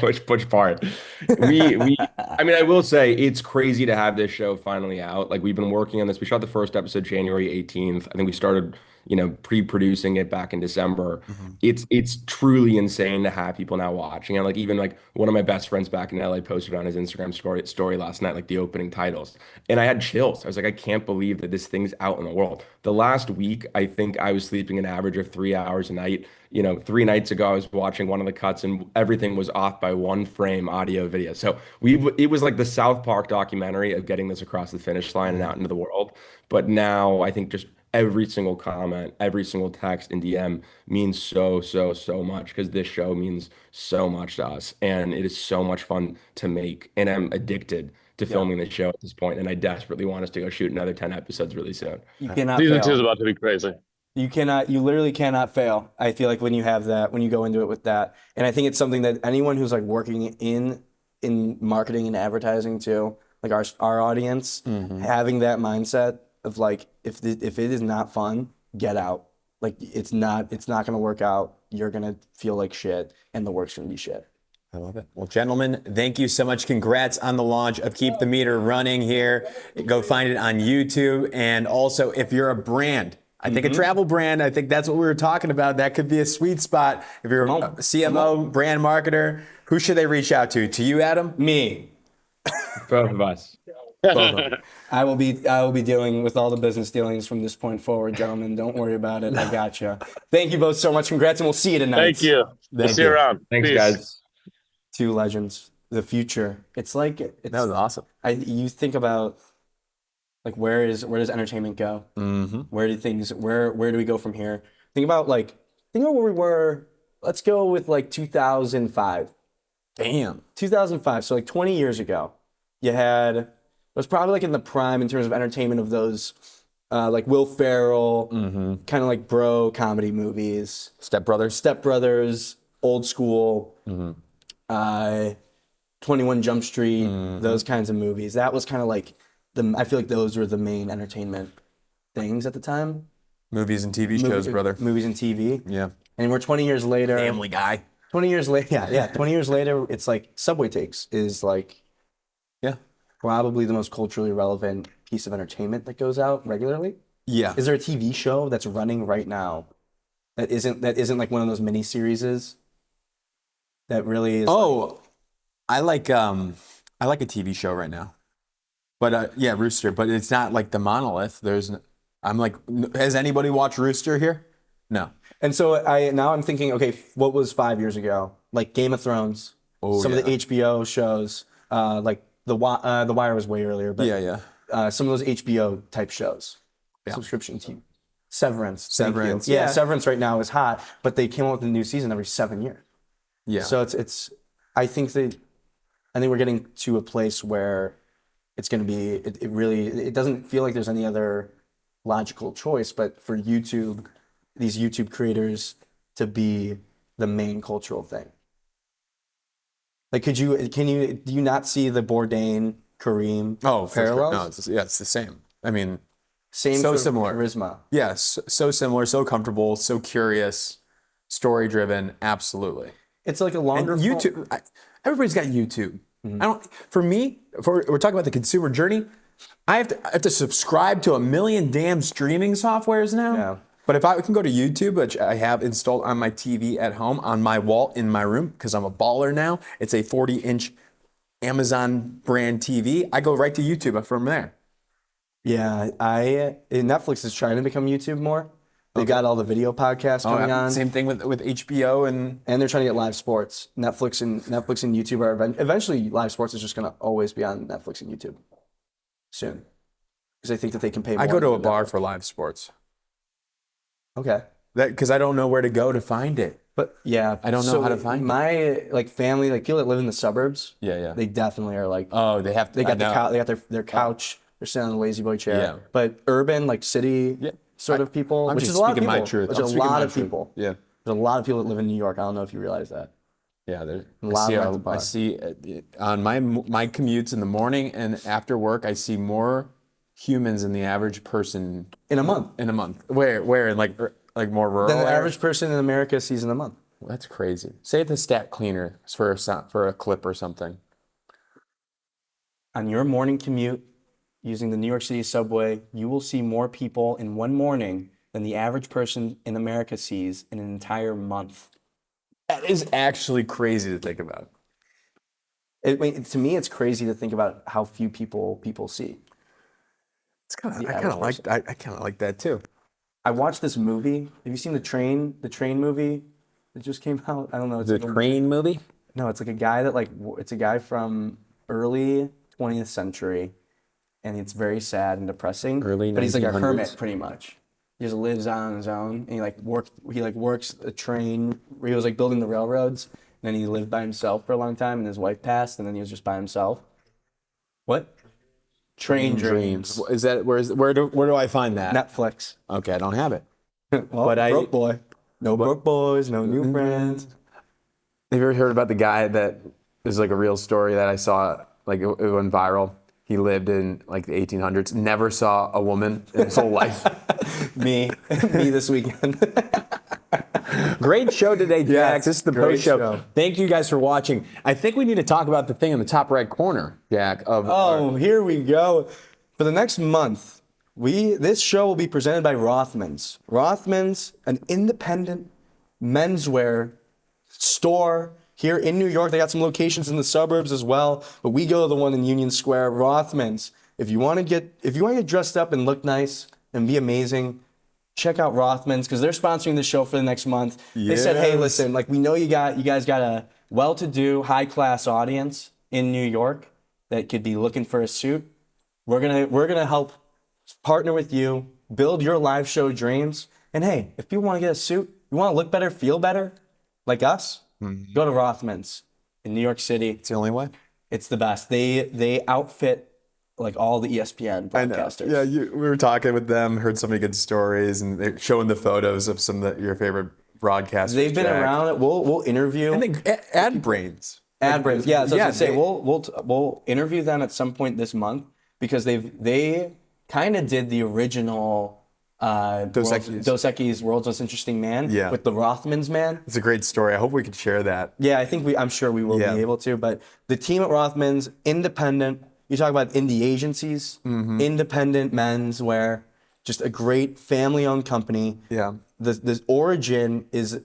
which part? I mean, I will say it's crazy to have this show finally out. Like we've been working on this. We shot the first episode January 18th. I think we started, you know, pre-producing it back in December. It's truly insane to have people now watching. And like even like one of my best friends back in LA posted on his Instagram story last night, like the opening titles. And I had chills. I was like, I can't believe that this thing's out in the world. The last week, I think I was sleeping an average of 3 hours a night. You know, 3 nights ago, I was watching one of the cuts and everything was off by 1 frame audio video. So it was like the South Park documentary of getting this across the finish line and out into the world. But now I think just every single comment, every single text and DM means so much, because this show means so much to us. And it is so much fun to make. And I'm addicted to filming the show at this point. And I desperately want us to go shoot another 10 episodes really soon. You cannot Season fail. 2 is about to be crazy. You literally cannot fail. I feel like when you have that, when you go into it with that. And I think it's something that anyone who's like working in marketing and advertising too, like our audience, having that mindset of like, if it is not fun, get out. Like it's not going to work out. You're going to feel like shit, and the work's going to be shit. I love it. Well, gentlemen, thank you so much. Congrats on the launch of Keep the Meter Running here. Go find it on YouTube. And also, if you're a brand, I think a travel brand, I think that's what we were talking about. That could be a sweet spot. If you're a CMO, brand marketer, who should they reach out to? To you, Adam? Me. Both of us. I will be dealing with all the business dealings from this point forward, gentlemen. Don't worry about it. I gotcha. Thank you both so much. Congrats, and we'll see you tonight. Thank you. We'll see you around. Thanks, Peace. guys. Two legends. The future. It's like That was awesome. You think about like where does entertainment go? Where do we go from here? Think about where we were. Let's go with like 2005. Damn. 2005. So like 20 years ago, you had was probably like in the prime in terms of entertainment of those, like Will Ferrell, kind of like bro comedy movies. Step Brothers. Step Brothers, Old School, 21 Jump Street, those kinds of movies. That was kind of like I feel like those were the main entertainment things at the time. Movies and TV shows, brother. Movies and TV. Yeah. And we're 20 years later. Family Guy. 20 years later, yeah. 20 years later, it's like SubwayTakes is like, probably the most culturally relevant piece of entertainment that goes out regularly. Yeah. Is there a TV show that's running right now that isn't like one of those mini series that really is? Oh, I like a TV show right now, but yeah, Rooster. But it's not like the monolith. I'm like, has anybody watched Rooster here? No. And so I'm thinking, okay, what was 5 years ago? Like Game of Thrones, some of the HBO shows, like The Wire was way earlier, but some of those HBO type shows, subscription TV. Severance. Yeah, Severance right now is hot, but they came out with a new season every 7 years. Yeah. So it's I think we're getting to a place where it's going to be, it doesn't feel like there's any other logical choice, but for YouTube, these YouTube creators to be the main cultural thing. Like, do you not see the Bourdain, Kareem parallels? parallels? No, it's the same. I mean, Same so sort of similar. charisma. Yes, so similar, so comfortable, so curious, story driven. Absolutely. It's like a longer And YouTube. Everybody's got YouTube. For me, we're talking about the consumer journey. I have to subscribe to a million damn streaming softwares now. Yeah. But if I can go to YouTube, which I have installed on my TV at home, on my wall in my room, because I'm a baller now, it's a 40-inch Amazon brand TV. I go right to YouTube from there. Yeah, Netflix is trying to become YouTube more. They got all the video podcasts coming on. Same thing with HBO and they're trying to get live sports. Netflix and YouTube are eventually live sports is just going to always be on Netflix and YouTube soon, because I think that they can pay more. I go to a than bar Netflix. for live sports. Okay. Because I don't know where to go to find it. But yeah, I don't know how to find it. my like family, like people that live in the suburbs. Yeah. They definitely are like. Oh, they have. They got they got their couch. They're sitting on the lazy boy chair. Yeah. But urban, like city sort of people, I'm which just is a lot of speaking people. my truth. Which I'm is a speaking lot my of truth. people. Yeah. There's a lot of people that live in New York. I don't know if you realize that. Yeah, on my commutes in the morning and after work, I see more humans than the average person In a month. Where in like more rural. Than the areas? average person in America sees in a month. That's crazy. Say the stat cleaner for a clip or something. On your morning commute, using the New York City subway, you will see more people in one morning than the average person in America sees in an entire month. That is actually crazy to think about. To me, it's crazy to think about how few people see. It's I kind of like that too. I watched this movie. Have you seen the train movie that just came out? I don't know. It's The like train movie? No, it's like a guy it's a guy from early 20th century, and it's very sad and depressing. But he's like a 1900s? hermit pretty much. He just lives on his own, and he works a train. He was like building the railroads, and then he lived by himself for a long time, and his wife passed, and then he was just by himself. What? Train Dreams. Is that where do I find that? Netflix. Okay, I don't have it. Well, But broke boy. No broke boys, no new friends. Have you ever heard about the guy that is like a real story that I saw, like it went viral? He lived in like the 1800s, never saw a woman in his whole life. Me this weekend. Great show today, Jack. Yes, This is the great post show. show. Thank you guys for watching. I think we need to talk about the thing in the top right corner, Jack. Here we go. For the next month, this show will be presented by Rothmans. Rothmans, an independent menswear store here in New York. They got some locations in the suburbs as well, but we go to the one in Union Square. Rothmans. If you want to get dressed up and look nice and be amazing, check out Rothmans, because they're sponsoring the show for the next month. They said, hey, listen, like, we know you guys got a well-to-do, high-class audience in New York that could be looking for a suit. We're gonna help partner with you, build your live show dreams. And hey, if people want to get a suit, you want to look better, feel better, like us, go to Rothmans in New York City. It's the only way. It's the best. They outfit like all the ESPN I know. broadcasters. Yeah, we were talking with them, heard so many good stories, and they're showing the photos of some of your favorite broadcasters. They've been Jack. around it. We'll interview. And they ad brains. Ad brands. Yeah, so I was Yeah, gonna say we'll interview them at some point this month because they kind of did the original Dos Equis World's Most Interesting Man with the Rothmans man. It's a great story. I hope we could share that. Yeah, I'm sure we will be able to. But the team at Rothmans, independent. You talk about indie agencies, independent menswear, just a great family-owned company. Yeah. The origin is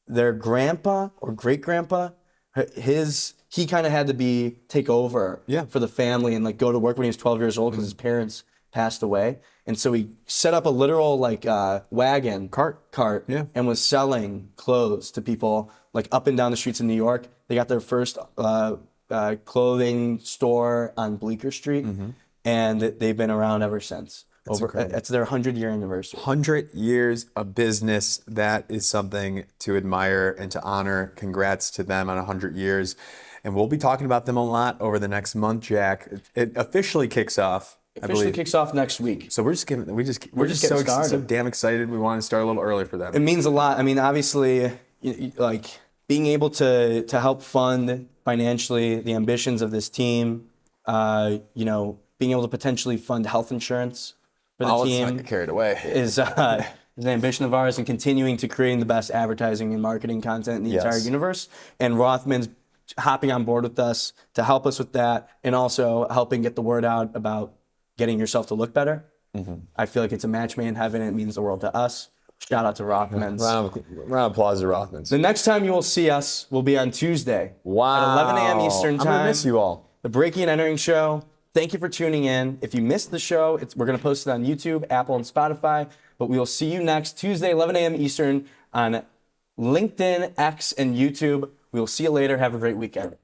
their grandpa or great-grandpa. He kind of had to take over for the family and like go to work when he was 12 years old because his parents passed away. And so he set up a literal wagon cart and was selling clothes to people like up and down the streets of New York. They got their first clothing store on Bleecker Street, and they've been around ever since. It's their 100-year anniversary. 100 years of business. That is something to admire and to honor. Congrats to them on 100 years. And we'll be talking about them a lot over the next month, Jack. It officially kicks off. Officially kicks off next week. So we're just getting started. So damn excited. We want to start a little early for them. It means a lot. I mean, obviously, like being able to help fund financially the ambitions of this team, being able to potentially fund health insurance for the team. Let's not get carried away. Is an ambition of ours, and continuing to creating the best advertising and marketing content in the entire universe. And Rothman's hopping on board with us to help us with that, and also helping get the word out about getting yourself to look better. I feel like it's a match made in heaven, and it means the world to us. Shout out to Rothman's. Round of applause to Rothman's. The next time you will see us will be on Tuesday. Wow. At 11 a.m. Eastern time. I'm gonna miss you all. The Breaking and Entering Show. Thank you for tuning in. If you missed the show, we're going to post it on YouTube, Apple, and Spotify. But we will see you next Tuesday, 11 a.m. Eastern on LinkedIn, X, and YouTube. We will see you later. Have a great weekend.